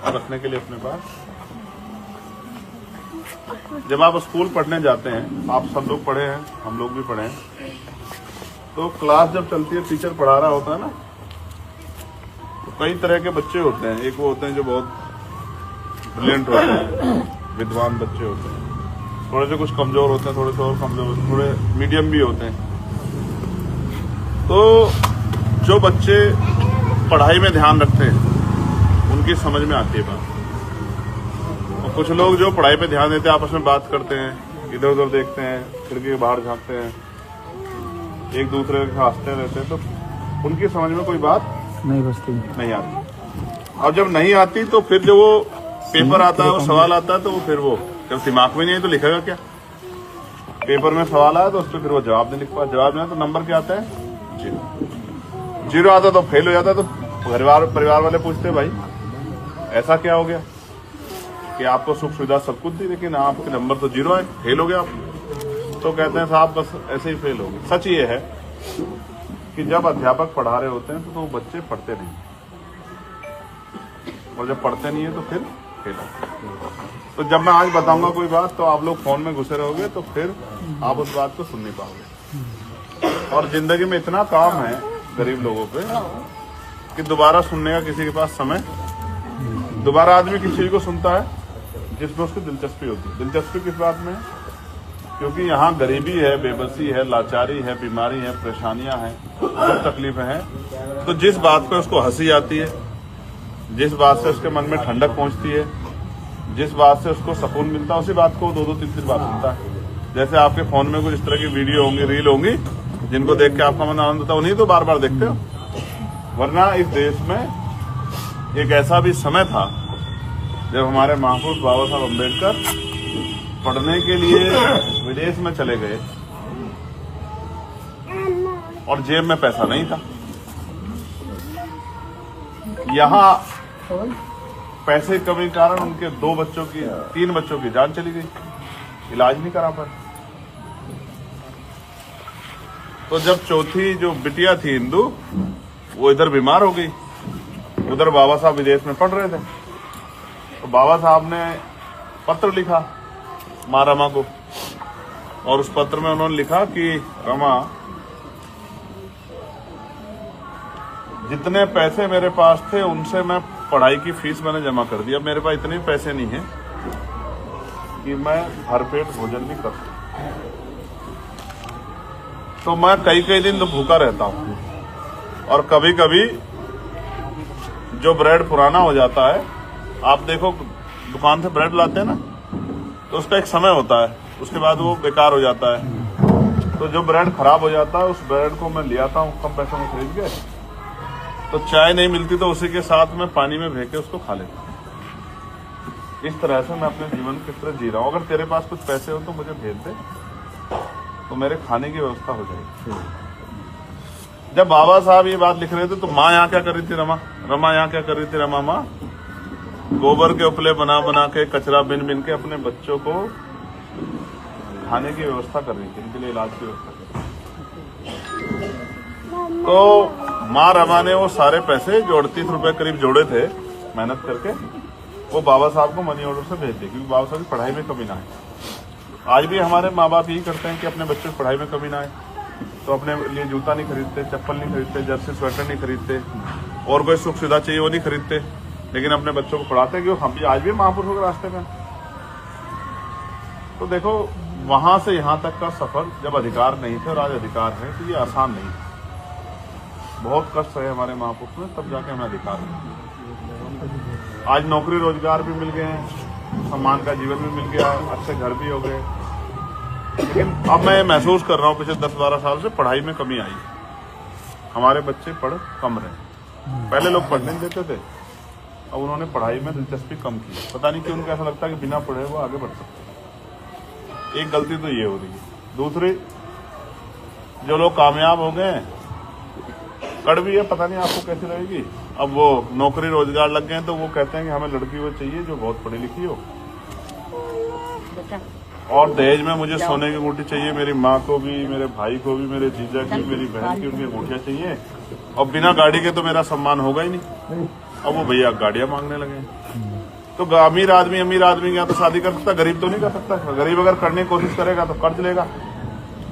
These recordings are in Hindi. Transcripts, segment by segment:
रखने के लिए अपने पास। जब आप स्कूल पढ़ने जाते हैं, आप सब लोग पढ़े हैं, हम लोग भी पढ़े हैं, तो क्लास जब चलती है, टीचर पढ़ा रहा होता है ना, तो कई तरह के बच्चे होते हैं। एक वो होते हैं जो बहुत ब्रिलियंट होते हैं, विद्वान बच्चे होते हैं, थोड़े से कुछ कमजोर होते हैं, थोड़े से और कमजोर होते हैं, थोड़े मीडियम भी होते हैं। तो जो बच्चे पढ़ाई में ध्यान रखते हैं उनकी समझ में आती है बात, और कुछ लोग जो पढ़ाई पे ध्यान देते हैं आपस में बात करते हैं, इधर उधर देखते हैं, खिड़की के बाहर झांकते हैं, एक दूसरे से हंसते रहते हैं, तो उनकी समझ में कोई बात नहीं आती। और जब नहीं आती तो फिर जो वो पेपर आता है, वो सवाल आता है, तो वो फिर वो जब दिमाग में नहीं है तो लिखेगा क्या? पेपर में सवाल आया तो उस पर फिर वो जवाब नहीं लिख पा, जवाब नहीं, तो नंबर क्या आता है? 0। 0 आता तो फेल हो जाता। तो परिवार वाले पूछते भाई ऐसा क्या हो गया कि आपको सुख सुविधा सब कुछ दी, लेकिन आपके नंबर तो 0 है, फेल हो गया आप। तो कहते हैं साहब बस ऐसे ही फेल हो गए। सच ये है कि जब अध्यापक पढ़ा रहे होते हैं तो बच्चे पढ़ते नहीं, और जब पढ़ते नहीं है तो फिर फेल हो। तो जब मैं आज बताऊंगा कोई बात तो आप लोग फोन में घुसे रहोगे, तो फिर आप उस बात को सुन नहीं पाओगे। और जिंदगी में इतना काम है गरीब लोगों पे कि दोबारा सुनने का किसी के पास समय, दोबारा आदमी किसी चीज को सुनता है जिसमें उसकी दिलचस्पी होती है। दिलचस्पी किस बात में है? क्योंकि यहाँ गरीबी है, बेबसी है, लाचारी है, बीमारी है, परेशानियां हैं, बहुत तकलीफें हैं। तो जिस बात पे उसको हंसी आती है, जिस बात से उसके मन में ठंडक पहुंचती है, जिस बात से उसको सुकून मिलता है, उसी बात को 2-2, 3-3 बार सुनता है। जैसे आपके फोन में कुछ इस तरह की वीडियो होंगी, रील होंगी, जिनको देख के आपका मन आनंद होता है, उन्हीं तो बार बार देखते हो। वरना इस देश में एक ऐसा भी समय था जब हमारे महापुरुष बाबा साहब अम्बेडकर पढ़ने के लिए विदेश में चले गए और जेब में पैसा नहीं था। यहाँ पैसे की कमी के कारण उनके 3 बच्चों की जान चली गई, इलाज नहीं करा पाए। तो जब चौथी जो बिटिया थी हिंदू, वो इधर बीमार हो गई, उधर बाबा साहब विदेश में पढ़ रहे थे, तो बाबा साहब ने पत्र लिखा माँ रमा को, और उस पत्र में उन्होंने लिखा कि रमा, जितने पैसे मेरे पास थे उनसे मैं पढ़ाई की फीस मैंने जमा कर दिया, मेरे पास इतने पैसे नहीं हैं कि मैं भरपेट भोजन भी कर सकूं, तो मैं कई दिन तो भूखा रहता हूं। और कभी कभी जो ब्रेड पुराना हो जाता है, आप देखो दुकान से ब्रेड लाते हैं ना, तो उसका एक समय होता है, उसके बाद वो बेकार हो जाता है। तो जो ब्रेड खराब हो जाता है, उस ब्रेड को मैं ले आता हूँ कम पैसों में खरीद के, तो चाय नहीं मिलती तो उसी के साथ में पानी में भेज के उसको खा लेता हूँ। इस तरह से मैं अपने जीवन की तरह जी रहा हूँ। अगर तेरे पास कुछ पैसे हो तो मुझे भेज दे, तो मेरे खाने की व्यवस्था हो जाएगी। जब बाबा साहब ये बात लिख रहे थे तो माँ यहाँ क्या कर रही थी? रमा यहाँ क्या कर रही थी? रमा माँ गोबर के उपले बना बना के, कचरा बिन बिन के अपने बच्चों को खाने की व्यवस्था कर रही थी, इनके लिए इलाज की व्यवस्था कर रही थी। तो माँ रमा ने वो सारे पैसे जो 38 रुपए करीब जोड़े थे मेहनत करके, वो बाबा साहब को मनी ऑर्डर से भेज दिए, क्योंकि बाबा साहब की पढ़ाई में कमी ना आए। आज भी हमारे माँ बाप यही करते हैं कि अपने बच्चों की पढ़ाई में कमी ना आए, तो अपने लिए जूता नहीं खरीदते, चप्पल नहीं खरीदते, जर्सी स्वेटर नहीं खरीदते, और कोई सुख सुविधा चाहिए वो नहीं खरीदते, लेकिन अपने बच्चों को पढ़ाते हैं। क्यों? हम भी आज भी महापुरुषों के रास्ते में। तो देखो, वहां से यहाँ तक का सफर जब अधिकार नहीं थे और आज अधिकार है, तो ये आसान नहीं है। बहुत कष्ट है हमारे महापुरुष में, तब जाके हमें अधिकार है। आज नौकरी रोजगार भी मिल गए हैं, सम्मान का जीवन भी मिल गया है, अच्छे घर भी हो गए, लेकिन अब मैं महसूस कर रहा हूँ पिछले 10-12 साल से पढ़ाई में कमी आई है। हमारे बच्चे पढ़ कम रहे। पहले लोग पढ़ने नहीं देते थे, अब उन्होंने पढ़ाई में दिलचस्पी कम की। पता नहीं क्यों उनको ऐसा लगता है कि बिना पढ़े वो आगे बढ़ सकते। एक गलती तो ये हो रही है। दूसरी, जो लोग कामयाब हो गए, कड़वी है, पता नहीं आपको कैसी रहेगी। अब वो नौकरी रोजगार लग गए तो वो कहते हैं कि हमें लड़की वो चाहिए जो बहुत पढ़ी लिखी हो, और दहेज में मुझे सोने की अंगूठी चाहिए, मेरी माँ को भी, मेरे भाई को भी, मेरे जीजा की, मेरी बहन की, उनकी अंगूठियां चाहिए, और बिना गाड़ी के तो मेरा सम्मान होगा ही नहीं। अब वो भैया गाड़ियां मांगने लगे। तो अमीर आदमी के यहाँ तो शादी कर सकता, गरीब तो नहीं कर सकता। गरीब अगर करने की कोशिश करेगा तो कर्ज लेगा,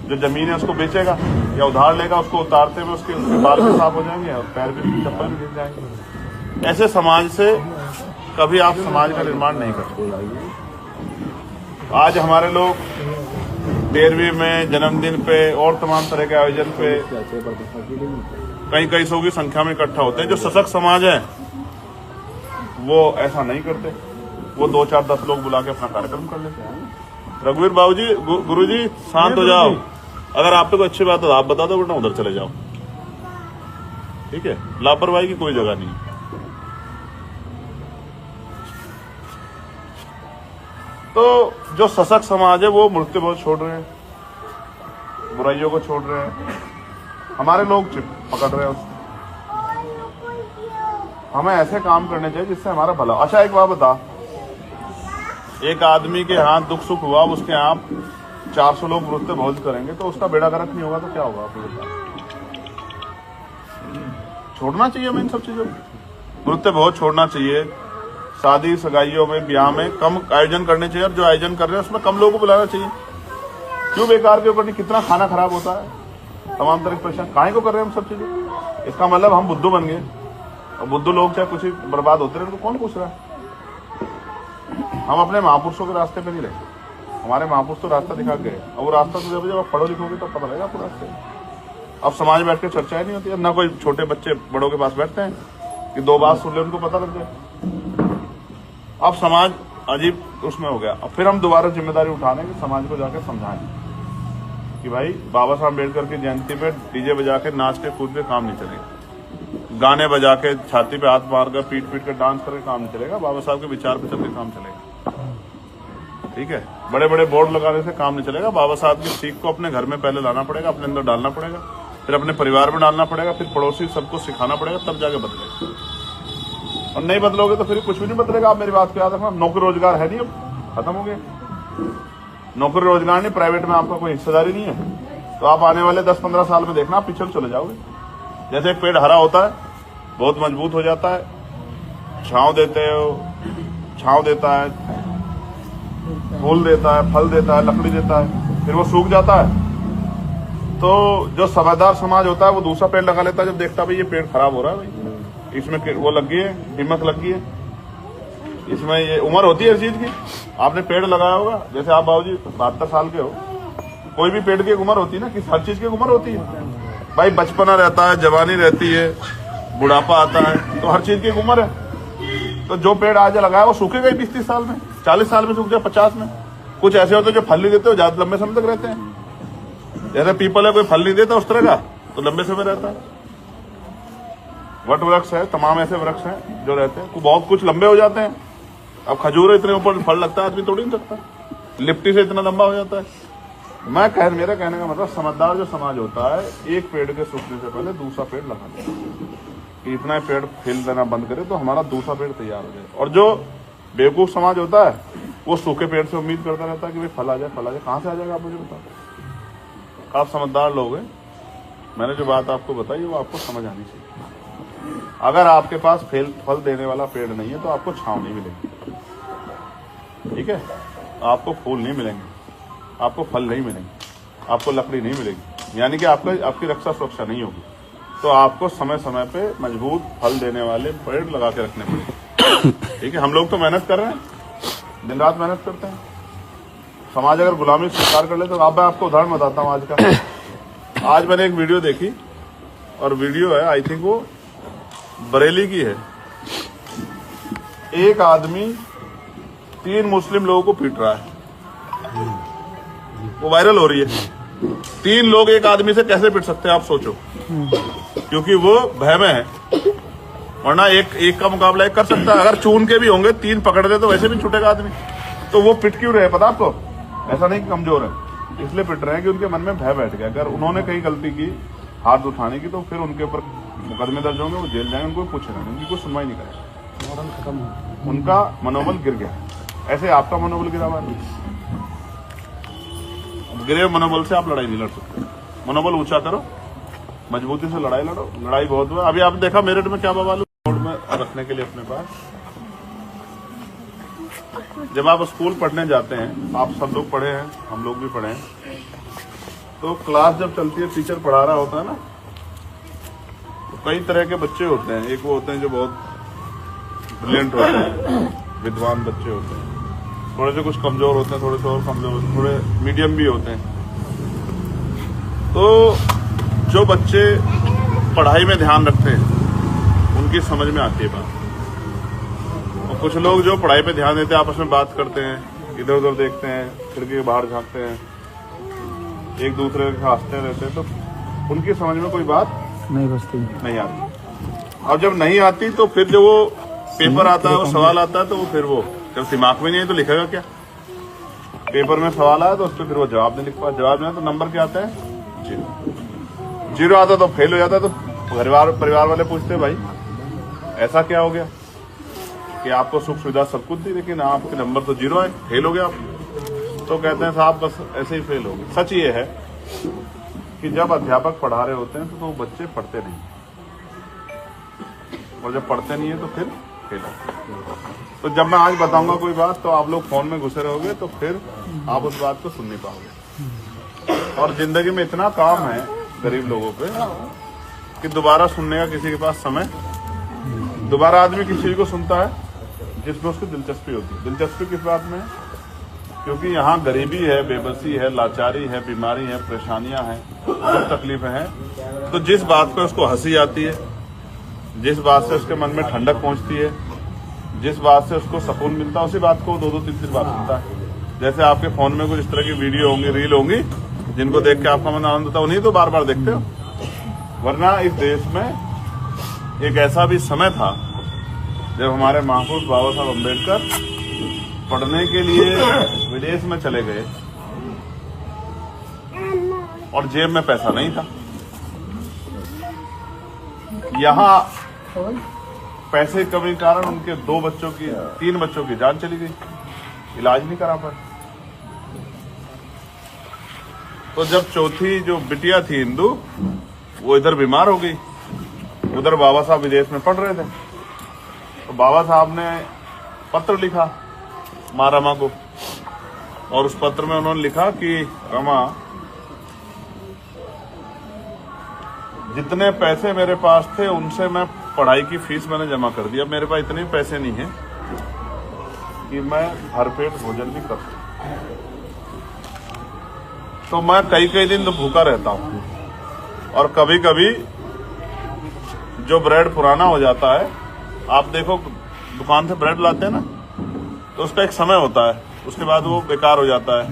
जो जमीन है उसको बेचेगा या उधार लेगा, उसको उतारते हुए उसके बाल भी साफ हो जाएंगे और पैर भी, चप्पल भी गिर जाएंगे। ऐसे समाज से कभी आप समाज का निर्माण नहीं कर सकते। आज हमारे लोग 13वीं में, जन्मदिन पे और तमाम तरह के आयोजन पे कई सौ की संख्या में इकट्ठा होते हैं। जो सशक्त समाज है वो ऐसा नहीं करते, वो 2, 4, 10 लोग बुला के अपना कार्यक्रम कर लेते हैं। रघुवीर बाबूजी, गुरुजी शांत हो जाओ, अगर आप पे कोई अच्छी बात है आप बता दो, वरना उधर चले जाओ, ठीक है। लापरवाही की कोई जगह नहीं। तो जो सशक्त समाज है वो मृत्यु बहुत छोड़ रहे हैं, बुराइयों को छोड़ रहे हैं, हमारे लोग पकड़ रहे हैं उसको। हमें ऐसे काम करने चाहिए जिससे हमारा भला। अच्छा एक बात बता, एक आदमी के यहाँ दुख सुख हुआ, उसके यहाँ 400 लोग मृत्यु भोज करेंगे तो उसका बेड़ा गर्क नहीं होगा तो क्या होगा? आपको बता, छोड़ना चाहिए हमें इन सब चीजों को। मृत्यु भोज छोड़ना चाहिए, शादी सगाइयों में, ब्याह में कम आयोजन करने चाहिए, और जो आयोजन कर रहे हैं उसमें कम लोगों को बुलाना चाहिए। क्यों बेकार के ऊपर? कितना खाना खराब होता है, तमाम तरह के परेशान, काहे को कर रहे हैं हम सब चीजें? इसका मतलब हम बुद्धू बन गए, और बुद्धू लोग चाहे कुछ ही बर्बाद होते रहे तो कौन पूछ रहा है? हम अपने महापुरुषों के रास्ते पे नहीं रहे, हमारे महापुरुष तो रास्ता दिखा गए, और वो रास्ता तो जब आप पढ़ो लिखोगे तो पता लगेगा आपको रास्ते। अब समाज बैठ के चर्चाएं नहीं होती है, ना कोई छोटे बच्चे बड़ों के पास बैठते हैं कि 2 बात सुन ले उनको पता लग जाए। अब समाज अजीब उसमें हो गया। अब फिर हम दोबारा जिम्मेदारी उठा रहे हैं कि समाज को जाकर समझाएं कि भाई बाबा साहब अम्बेडकर की जयंती पे डीजे बजा के नाच के कूद के काम नहीं चलेगा, गाने बजा के छाती पे हाथ मार कर पीट के डांस करके काम नहीं चलेगा, बाबा साहब के विचार पे चल के काम चलेगा, ठीक है। बड़े बड़े बोर्ड लगाने से काम नहीं चलेगा, बाबा साहब की सीख को अपने घर में पहले लाना पड़ेगा, अपने अंदर डालना पड़ेगा, फिर अपने परिवार में डालना पड़ेगा, फिर पड़ोसी सबको सिखाना पड़ेगा, तब जाके बदलेगा। और नहीं बदलोगे तो फिर कुछ भी नहीं बदलेगा। आप मेरी बात को याद रखना, नौकरी रोजगार है नहीं, अब खत्म हो गया। नौकरी रोजगार नहीं, प्राइवेट में आपका कोई हिस्सेदारी नहीं है, तो आप आने वाले 10-15 साल में देखना आप पिछड़ चले जाओगे। जैसे एक पेड़ हरा होता है, बहुत मजबूत हो जाता है, छांव देते हो, छांव देता है, फूल देता है, फल देता है, लकड़ी देता है, फिर वो सूख जाता है। तो जो समझदार समाज होता है वो दूसरा पेड़ लगा लेता है जब देखता है भाई ये पेड़ खराब हो रहा है, भाई इसमें वो लगी है, दीमक लगी है, इसमें ये उम्र होती है हर चीज की। आपने पेड़ लगाया होगा, जैसे आप बाबूजी 72 साल के हो, कोई भी पेड़ की एक उम्र होती है ना, कि हर चीज की उम्र होती है भाई। बचपना रहता है, जवानी रहती है, बुढ़ापा आता है, तो हर चीज की एक उम्र है। तो जो पेड़ आज लगाया वो सूखेगा ही 20-30 साल में, 40 साल में सूख जाए, 50 में। कुछ ऐसे होते हैं जो फल नहीं देते, ज्यादा लंबे समय तक रहते हैं। जैसे पीपल है, कोई फल नहीं देता उस तरह का, तो लंबे समय रहता है। वट वृक्ष है, तमाम ऐसे वृक्ष हैं जो रहते हैं, बहुत कुछ लंबे हो जाते हैं। अब खजूर इतने ऊपर फल लगता है, आदमी तोड़ नहीं सकता, लिप्टी से इतना लंबा हो जाता है। मेरा कहने का मतलब, समझदार जो समाज होता है, एक पेड़ के सूखने से पहले दूसरा पेड़ लगा दे, इतना पेड़ फैल देना बंद करे तो हमारा दूसरा पेड़ तैयार हो जाए। और जो बेवकूफ समाज होता है वो सूखे पेड़ से उम्मीद करता रहता है कि भाई फल आ जाए, फल आ जाए। कहाँ से आ जाएगा आप मुझे बताओ? आप समझदार लोग हैं, मैंने जो बात आपको बताई वो आपको समझ आनी चाहिए। अगर आपके पास फल देने वाला पेड़ नहीं है तो आपको छांव नहीं मिलेगी, ठीक है, आपको फूल नहीं मिलेंगे, आपको फल नहीं मिलेंगे, आपको लकड़ी नहीं मिलेगी, यानी कि आपकी रक्षा सुरक्षा नहीं होगी। तो आपको समय समय पे मजबूत फल देने वाले पेड़ लगा के रखने पड़ेंगे, ठीक है। हम लोग तो मेहनत कर रहे हैं, दिन रात मेहनत करते हैं। समाज अगर गुलामी स्वीकार कर ले तो अब मैं आपको उदाहरण बताता हूँ आज का। आज मैंने एक वीडियो देखी, और वीडियो है, आई थिंक वो बरेली की है। एक आदमी 3 मुस्लिम लोगों को पीट रहा है, वो वायरल हो रही है। 3 लोग एक आदमी से कैसे पीट सकते हैं आप सोचो, क्योंकि वो भय में है, वरना एक का मुकाबला एक कर सकता है। अगर चून के भी होंगे 3 पकड़ दे तो वैसे भी छूटेगा आदमी। तो वो पिट क्यों रहे पता आपको? ऐसा नहीं कि कमजोर है, इसलिए पिट रहे हैं कि उनके मन में भय बैठ गया। अगर उन्होंने कहीं गलती की हाथ उठाने की तो फिर उनके ऊपर मुकदमे दर्ज होंगे, वो जेल जाएंगे, उनको पूछेगा, उनकी कोई सुनवाई नहीं करेगा, उनका मनोबल गिर गया। ऐसे आपका मनोबल गिरा हुआ है, गिरे मनोबल से आप लड़ाई नहीं लड़ सकते। मनोबल ऊंचा करो, मजबूती से लड़ाई लड़ो। लड़ाई बहुत हुआ, अभी आप देखा मेरठ में क्या बवाल रोड में रखने के लिए अपने पास जब आप स्कूल पढ़ने जाते हैं, आप सब लोग पढ़े हैं, हम लोग भी पढ़े हैं, तो क्लास जब चलती है, टीचर पढ़ा रहा होता है ना, तो कई तरह के बच्चे होते हैं। एक वो होते हैं जो बहुत ब्रिलियंट होते हैं, विद्वान बच्चे होते हैं, थोड़े से कुछ कमजोर होते हैं, थोड़े से और कमजोर होते हैं, थोड़े मीडियम भी होते हैं। तो जो बच्चे पढ़ाई में ध्यान रखते हैं उनकी समझ में आती है बात, और कुछ लोग जो पढ़ाई पे ध्यान देते हैं आपस में बात करते हैं, इधर उधर देखते हैं, खिड़की के बाहर झांकते हैं, एक दूसरे के हंसते रहते हैं, तो उनकी समझ में कोई बात नहीं बचती, नहीं आती। और जब नहीं आती तो फिर जो वो पेपर आता है, वो सवाल आता है, तो वो फिर वो जब दिमाग में नहीं है तो लिखेगा क्या? पेपर में सवाल आया तो उस पर फिर वो जवाब नहीं लिख पाया, जवाब नहीं आया तो नंबर क्या आता है? 0। 0 आता तो फेल हो जाता। तो परिवार वाले पूछते भाई ऐसा क्या हो गया कि आपको सुख सुविधा सब कुछ दी लेकिन आपके नंबर तो 0 आए, फेल हो गया आप? तो कहते हैं साहब बस ऐसे ही फेल हो गए। सच ये है कि जब अध्यापक पढ़ा रहे होते हैं तो वो बच्चे पढ़ते नहीं, और जब पढ़ते नहीं है तो फिर फेल होते। तो जब मैं आज बताऊंगा कोई बात तो आप लोग फोन में घुसे रहोगे, तो फिर आप उस बात को सुन नहीं पाओगे। और जिंदगी में इतना काम है गरीब लोगों पे कि दोबारा सुनने का किसी के पास समय, दोबारा आदमी किसी चीज को सुनता है जिसमें उसकी दिलचस्पी होती है। दिलचस्पी किस बात में है? क्योंकि यहाँ गरीबी है, बेबसी है, लाचारी है, बीमारी है, परेशानियां हैं, सब तकलीफें हैं। तो जिस बात पे उसको हंसी आती है, जिस बात से उसके मन में ठंडक पहुंचती है, जिस बात से उसको सुकून मिलता है, उसी बात को 2-2, 3-3 बार सुनता है। जैसे आपके फोन में कुछ इस तरह की वीडियो होंगी, रील होंगी, जिनको देख के आपका मन आनंद होता है, उन्हीं तो बार बार देखते हो। वरना इस देश में एक ऐसा भी समय था जब हमारे महापुरुष बाबा साहब अम्बेडकर पढ़ने के लिए विदेश में चले गए और जेब में पैसा नहीं था। यहाँ पैसे की कमी के कारण उनके 3 बच्चों की जान चली गई, इलाज नहीं करा पाए। तो जब चौथी जो बिटिया थी हिंदू, वो इधर बीमार हो गई, उधर बाबा साहब विदेश में पढ़ रहे थे, तो बाबा साहब ने पत्र लिखा माँ रमा को, और उस पत्र में उन्होंने लिखा कि रमा, जितने पैसे मेरे पास थे उनसे मैं पढ़ाई की फीस मैंने जमा कर दी, अब मेरे पास इतने पैसे नहीं है कि मैं भरपेट भोजन भी कर सकूं, तो मैं कई दिन तो भूखा रहता हूं। और कभी कभी जो ब्रेड पुराना हो जाता है, आप देखो दुकान से ब्रेड लाते हैं ना, तो उसका एक समय होता है, उसके बाद वो बेकार हो जाता है।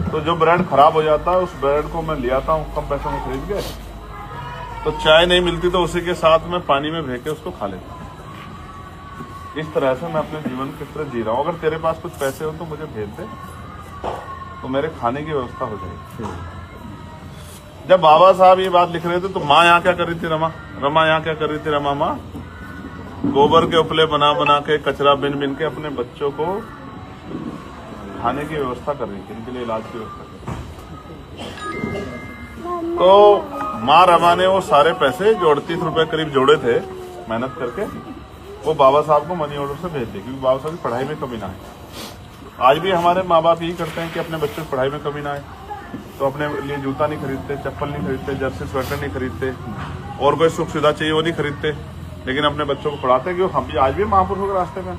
तो जो ब्रेड खराब हो जाता है, उस ब्रेड को मैं ले आता हूँ कम पैसों में खरीद के, तो चाय नहीं मिलती तो उसी के साथ में पानी में भेज के उसको खा लेता हूँ। इस तरह से मैं अपने जीवन किस तरह जी रहा हूँ। अगर तेरे पास कुछ पैसे हो तो मुझे भेज दे, तो मेरे खाने की व्यवस्था हो जाएगी। जब बाबा साहब ये बात लिख रहे थे तो माँ यहाँ क्या कर रही थी? रमा यहाँ क्या कर रही थी? रमा माँ गोबर के उपले बना बना के, कचरा बिन बिन के अपने बच्चों को खाने की व्यवस्था कर रही थी, इनके लिए इलाज की व्यवस्था कर रही थी। तो माँ रमा ने वो सारे पैसे जो 38 रुपए करीब जोड़े थे मेहनत करके, वो बाबा साहब को मनी ऑर्डर से भेज दिए, क्योंकि बाबा साहब की पढ़ाई में कमी ना आए। आज भी हमारे माँ बाप यही करते हैं कि अपने बच्चों की पढ़ाई में कमी ना आए, तो अपने लिए जूता नहीं खरीदते, चप्पल नहीं खरीदते, जर्सी स्वेटर नहीं खरीदते, और कोई सुख सुविधा चाहिए वो नहीं खरीदते, लेकिन अपने बच्चों को पढ़ाते हैं। क्यों? हम भी आज भी महापुरुषों के रास्ते में।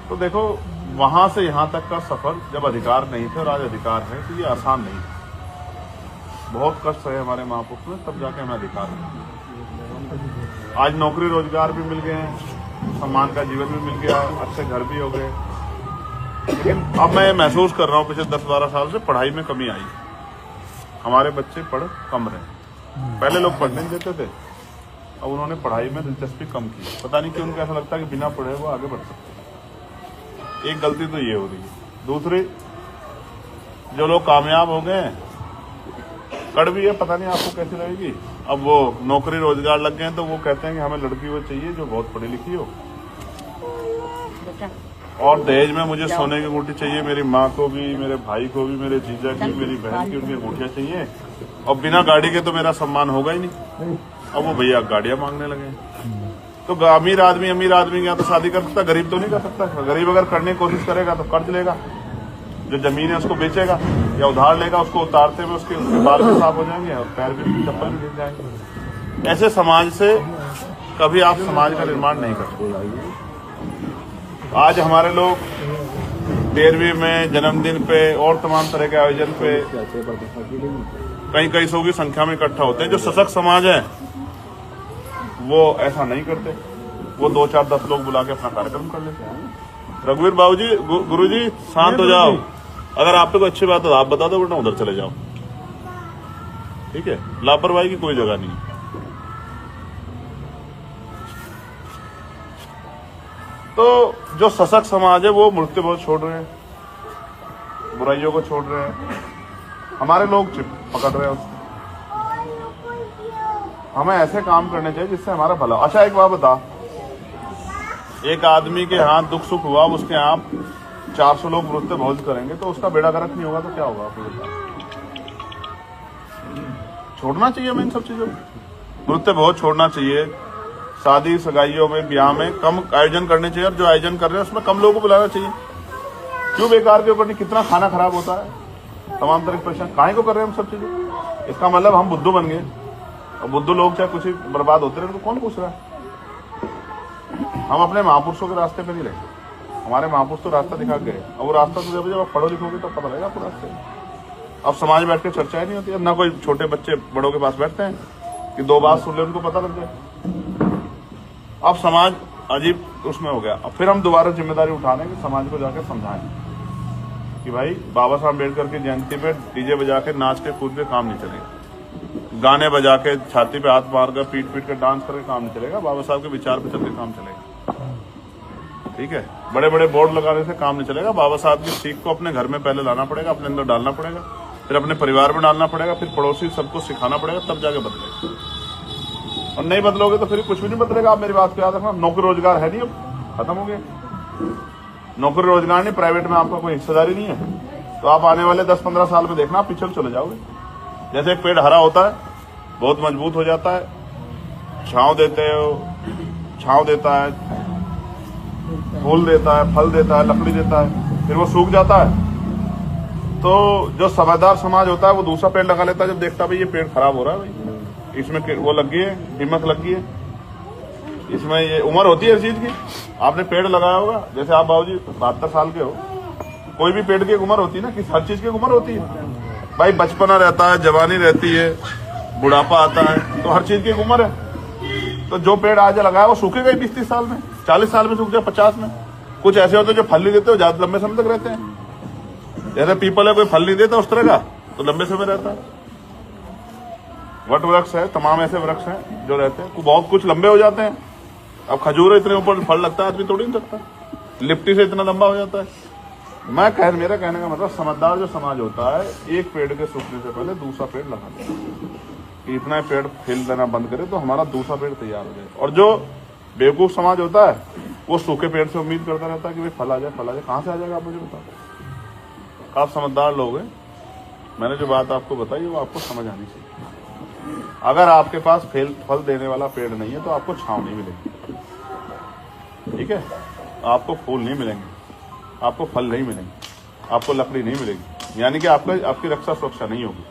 तो देखो, वहां से यहाँ तक का सफर जब अधिकार नहीं थे और आज अधिकार है, तो ये आसान नहीं है, बहुत कष्ट है हमारे महापुरुष में, तब जाके हमें अधिकार है। आज नौकरी रोजगार भी मिल गए हैं, सम्मान का जीवन भी मिल गया है, अच्छे घर भी हो गए, लेकिन अब मैं महसूस कर रहा हूँ पिछले 10-12 साल से पढ़ाई में कमी आई। हमारे बच्चे पढ़ कम रहे, पहले लोग पढ़ने नहीं देते थे, अब उन्होंने पढ़ाई में दिलचस्पी कम की। पता नहीं क्यों उनको ऐसा लगता है कि बिना पढ़े वो आगे बढ़ सकते। एक गलती तो ये हो रही है। दूसरी, जो लोग कामयाब हो गए, कड़वी है, पता नहीं आपको कैसी लगेगी, अब वो नौकरी रोजगार लग गए हैं तो वो कहते हैं कि हमें लड़की वो चाहिए जो बहुत पढ़ी लिखी हो, और दहेज में मुझे सोने की अंगूठी चाहिए, मेरी माँ को भी, मेरे भाई को भी, मेरे जीजा की, मेरी बहन की, उनकी अंगूठियां चाहिए, और बिना गाड़ी के तो मेरा सम्मान होगा ही नहीं। अब वो भैया गाड़ियां मांगने लगे। तो अमीर आदमी के यहाँ तो शादी कर सकता, गरीब तो नहीं कर सकता। गरीब अगर करने की कोशिश करेगा तो कर्ज लेगा, जो जमीन है उसको बेचेगा या उधार लेगा, उसको उतारते हुए उसके बाल भी साफ हो जाएंगे और पैर भी, चप्पल भी गिर जाएंगे। ऐसे समाज से कभी आप समाज का निर्माण नहीं कर सकते। आज हमारे लोग 13वीं में, जन्मदिन पे और तमाम तरह के आयोजन पे कई सौ की संख्या में इकट्ठा होते हैं। जो सशक्त समाज है वो ऐसा नहीं करते, वो 2, 4, 10 लोग बुला के अपना कार्यक्रम कर लेते हैं। रघुवीर बाबूजी, गुरुजी शांत हो जाओ, अगर आप पे कोई अच्छी बात है आप बता दो, वरना उधर चले जाओ, ठीक है। लापरवाही की कोई जगह नहीं। तो जो सशक्त समाज है वो मृत्यु बहुत छोड़ रहे हैं, बुराइयों को छोड़ रहे हैं, हमारे लोग चिप पकड़ रहे हैं उसको। हमें ऐसे काम करने चाहिए जिससे हमारा भला। अच्छा एक बात बता, एक आदमी के यहाँ दुख सुख हुआ, उसके यहाँ 400 लोग मृत्यु भोज करेंगे तो उसका बेड़ा गर्क नहीं होगा तो क्या होगा आपको बता? छोड़ना चाहिए हमें इन सब चीजों को, मृत्यु भोज छोड़ना चाहिए। शादी सगाइयों में, ब्याह में कम आयोजन करने चाहिए, और जो आयोजन कर रहे हैं उसमें कम लोगों को बुलाना चाहिए। क्यों बेकार के ऊपर नहीं, कितना खाना खराब होता है, तमाम तरह की परेशानी, काहे को कर रहे हैं हम सब चीजें। इसका मतलब हम बुद्धू बन गए, और बुद्धू लोग चाहे कुछ ही बर्बाद होते रहे, उनको कौन पूछ रहा है। हम अपने महापुरुषों के रास्ते पे नहीं रहे, हमारे महापुरुष तो रास्ता दिखा गए, और वो रास्ता तो जब आप पढ़ो लिखोगे तो पता लगेगा आपको रास्ते। अब समाज बैठ के चर्चाएं नहीं होती, अब ना कोई छोटे बच्चे बड़ों के पास बैठते हैं कि 2 बात सुन ले उनको पता लग जाए। अब समाज अजीब उसमें हो गया। अब फिर हम दोबारा जिम्मेदारी उठाने की समाज को जाकर समझाएं कि भाई बाबा साहब अम्बेडकर की जयंती पे डीजे बजा के नाच के कूद के काम नहीं चलेगा, गाने बजा के छाती पे हाथ मार कर पीट के डांस करके काम नहीं चलेगा, बाबा साहब के विचार पे चल के काम चलेगा, ठीक है। बड़े बड़े बोर्ड लगाने से काम नहीं चलेगा, बाबा साहब की सीख को अपने घर में पहले लाना पड़ेगा, अपने अंदर डालना पड़ेगा, फिर अपने परिवार में डालना पड़ेगा, फिर पड़ोसी सबको सिखाना पड़ेगा, तब जाके बदलेगा। और नहीं बदलोगे तो फिर कुछ भी नहीं बदलेगा। आप मेरी बात को याद रखना, नौकरी रोजगार है नहीं, अब खत्म हो गया। नौकरी रोजगार नहीं, प्राइवेट में आपका कोई हिस्सेदारी नहीं है, तो आप आने वाले 10-15 साल में देखना आप पीछे चले जाओगे। जैसे एक पेड़ हरा होता है, बहुत मजबूत हो जाता है, छांव देते हो, छांव देता है, फूल देता है, फल देता है, लकड़ी देता है, फिर वो सूख जाता है। तो जो समझदार समाज होता है वो दूसरा पेड़ लगा लेता है जब देखता है भाई ये पेड़ खराब हो रहा है, भाई इसमें वो लग गई है, हिम्मत लग गई है, इसमें ये उम्र होती है हर चीज की। आपने पेड़ लगाया होगा, जैसे आप बाबूजी 72 साल के हो, कोई भी पेड़ की एक उम्र होती है ना, कि हर चीज की उम्र होती है भाई। बचपना रहता है, जवानी रहती है, बुढ़ापा आता है, तो हर चीज की एक उम्र है। तो जो पेड़ आज लगाया वो सूखेगा ही 20-30 साल में, 40 साल में सूख जाए, 50 में। कुछ ऐसे होते हैं जो फल नहीं देते, ज्यादा लंबे समय तक रहते हैं। जैसे पीपल है, कोई फल नहीं देता उस तरह का, तो लंबे समय रहता है। वट वृक्ष है, तमाम ऐसे वृक्ष हैं जो रहते हैं, बहुत कुछ लंबे हो जाते हैं। अब खजूर इतने ऊपर फल लगता है, आदमी तोड़ नहीं सकता, लिप्टी से इतना लंबा हो जाता है। मेरा कहने का मतलब, समझदार जो समाज होता है, एक पेड़ के सूखने से पहले दूसरा पेड़ लगा दे, इतना पेड़ फैल देना बंद करे तो हमारा दूसरा पेड़ तैयार हो जाए। और जो बेवकूफ समाज होता है वो सूखे पेड़ से उम्मीद करता रहता है कि भाई फल आ जाए, फल आ जाए। कहाँ से आ जाएगा आप मुझे बताओ। आप समझदार लोग हैं, मैंने जो बात आपको बताई वो आपको समझ आनी चाहिए। अगर आपके पास फल देने वाला पेड़ नहीं है तो आपको छांव नहीं मिलेगी, ठीक है, आपको फूल नहीं मिलेंगे, आपको फल नहीं मिलेंगे, आपको लकड़ी नहीं मिलेगी, यानी कि आपकी रक्षा सुरक्षा नहीं होगी।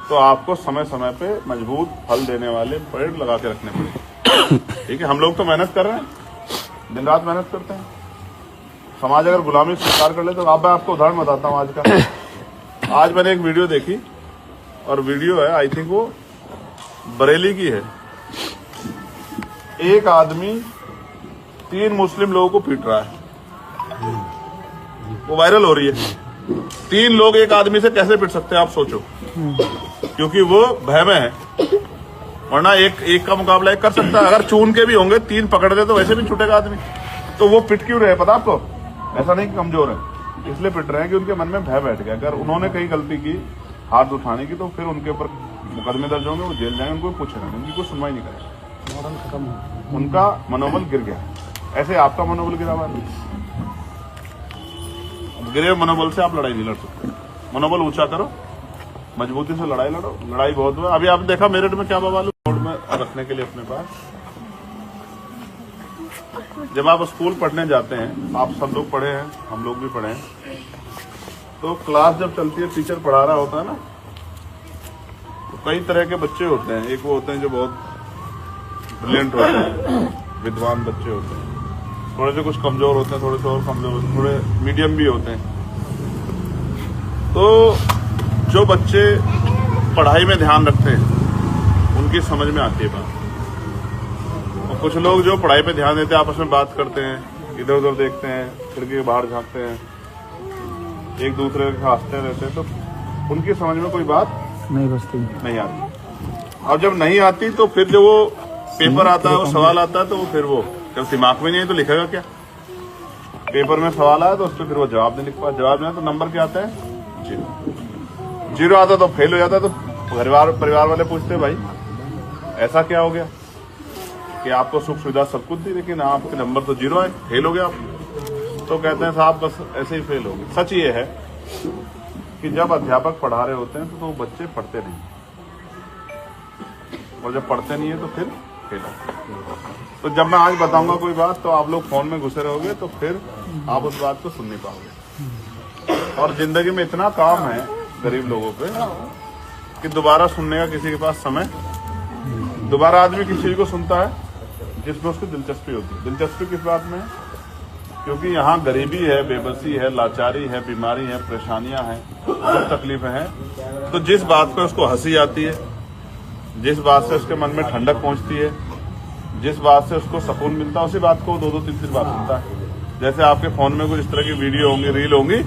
तो आपको समय समय पे मजबूत फल देने वाले पेड़ लगा के रखने पड़ेंगे, ठीक है। हम लोग तो मेहनत कर रहे हैं, दिन रात मेहनत करते हैं। समाज अगर गुलामी स्वीकार कर ले तो मैं आपको उदाहरण बताता हूँ आज का। आज मैंने एक वीडियो देखी, और वीडियो है आई थिंक वो बरेली की है। एक आदमी 3 मुस्लिम लोगों को पीट रहा है, वो वायरल हो रही है। 3 लोग एक आदमी से कैसे पीट सकते हैं आप सोचो, क्योंकि वो भय में है, वरना एक का मुकाबला एक कर सकता है। अगर चून के भी होंगे 3 पकड़ दे तो वैसे भी छूटेगा आदमी। तो वो पिट क्यों रहे पता आपको? ऐसा नहीं कि कमजोर है, इसलिए पिट रहे हैं कि उनके मन में भय बैठ गया। अगर उन्होंने कहीं गलती की हाथ उठाने की तो फिर उनके ऊपर मुकदमे दर्ज होंगे, वो जेल जाएंगे, उनको पूछेगा, उनकी कोई सुनवाई नहीं करेगा, उनका मनोबल गिर गया। ऐसे आपका मनोबल गिरा हुआ है, गिरे मनोबल से आप लड़ाई नहीं लड़ सकते। मनोबल ऊंचा करो, मजबूती से लड़ाई लड़ो। लड़ाई बहुत हुआ, अभी आपने देखा मेरठ में क्या बवाल रोड में रखने के लिए अपने पास जब आप स्कूल पढ़ने जाते हैं, आप सब लोग पढ़े हैं, हम लोग भी पढ़े हैं, तो क्लास जब चलती है, टीचर पढ़ा रहा होता है ना, तो कई तरह के बच्चे होते हैं। एक वो होते हैं जो बहुत ब्रिलियंट होते हैं, विद्वान बच्चे होते हैं, थोड़े से कुछ कमजोर होते हैं, थोड़े से और कमजोर होते हैं, थोड़े मीडियम भी होते हैं। तो जो बच्चे पढ़ाई में ध्यान रखते हैं उनकी समझ में आती है बात, और कुछ लोग जो पढ़ाई पे ध्यान देते हैं आपस में बात करते हैं, इधर उधर देखते हैं, खिड़की के बाहर झांकते हैं, एक दूसरे से हंसते रहते हैं, तो उनकी समझ में कोई बात नहीं आती। और जब नहीं आती तो फिर जो वो पेपर आता है, वो सवाल आता है, तो वो फिर वो जब दिमाग में नहीं है तो लिखेगा क्या? पेपर में सवाल आया तो उस पर फिर वो जवाब नहीं लिख पाया, जवाब नहीं, तो नंबर क्या आता है? 0। 0 आता तो फेल हो जाता। तो परिवार वाले पूछते भाई ऐसा क्या हो गया कि आपको सुख सुविधा सब कुछ दी, लेकिन आपके नंबर तो 0 आए, फेल हो गया आप? तो कहते हैं साहब बस ऐसे ही फेल हो गए। सच ये है कि जब अध्यापक पढ़ा रहे होते हैं तो बच्चे पढ़ते नहीं, और जब पढ़ते नहीं है तो फिर फेल होते। तो जब मैं आज बताऊंगा कोई बात, तो आप लोग फोन में घुसे रहोगे, तो फिर आप उस बात को सुन नहीं पाओगे। और जिंदगी में इतना काम है गरीब लोगों पे कि दोबारा सुनने का किसी के पास समय, दोबारा आदमी किसी चीज को सुनता है जिसमें उसकी दिलचस्पी होती है। दिलचस्पी किस बात में है? क्योंकि यहाँ गरीबी है, बेबसी है, लाचारी है, बीमारी है, परेशानियां हैं, दुख तकलीफें हैं। तो जिस बात पे उसको हंसी आती है, जिस बात से उसके मन में ठंडक पहुंचती है, जिस बात से उसको सुकून मिलता है, उसी बात को 2-2, 3-3 बार सुनता है। जैसे आपके फोन में कुछ इस तरह की वीडियो होंगी, रील होंगी,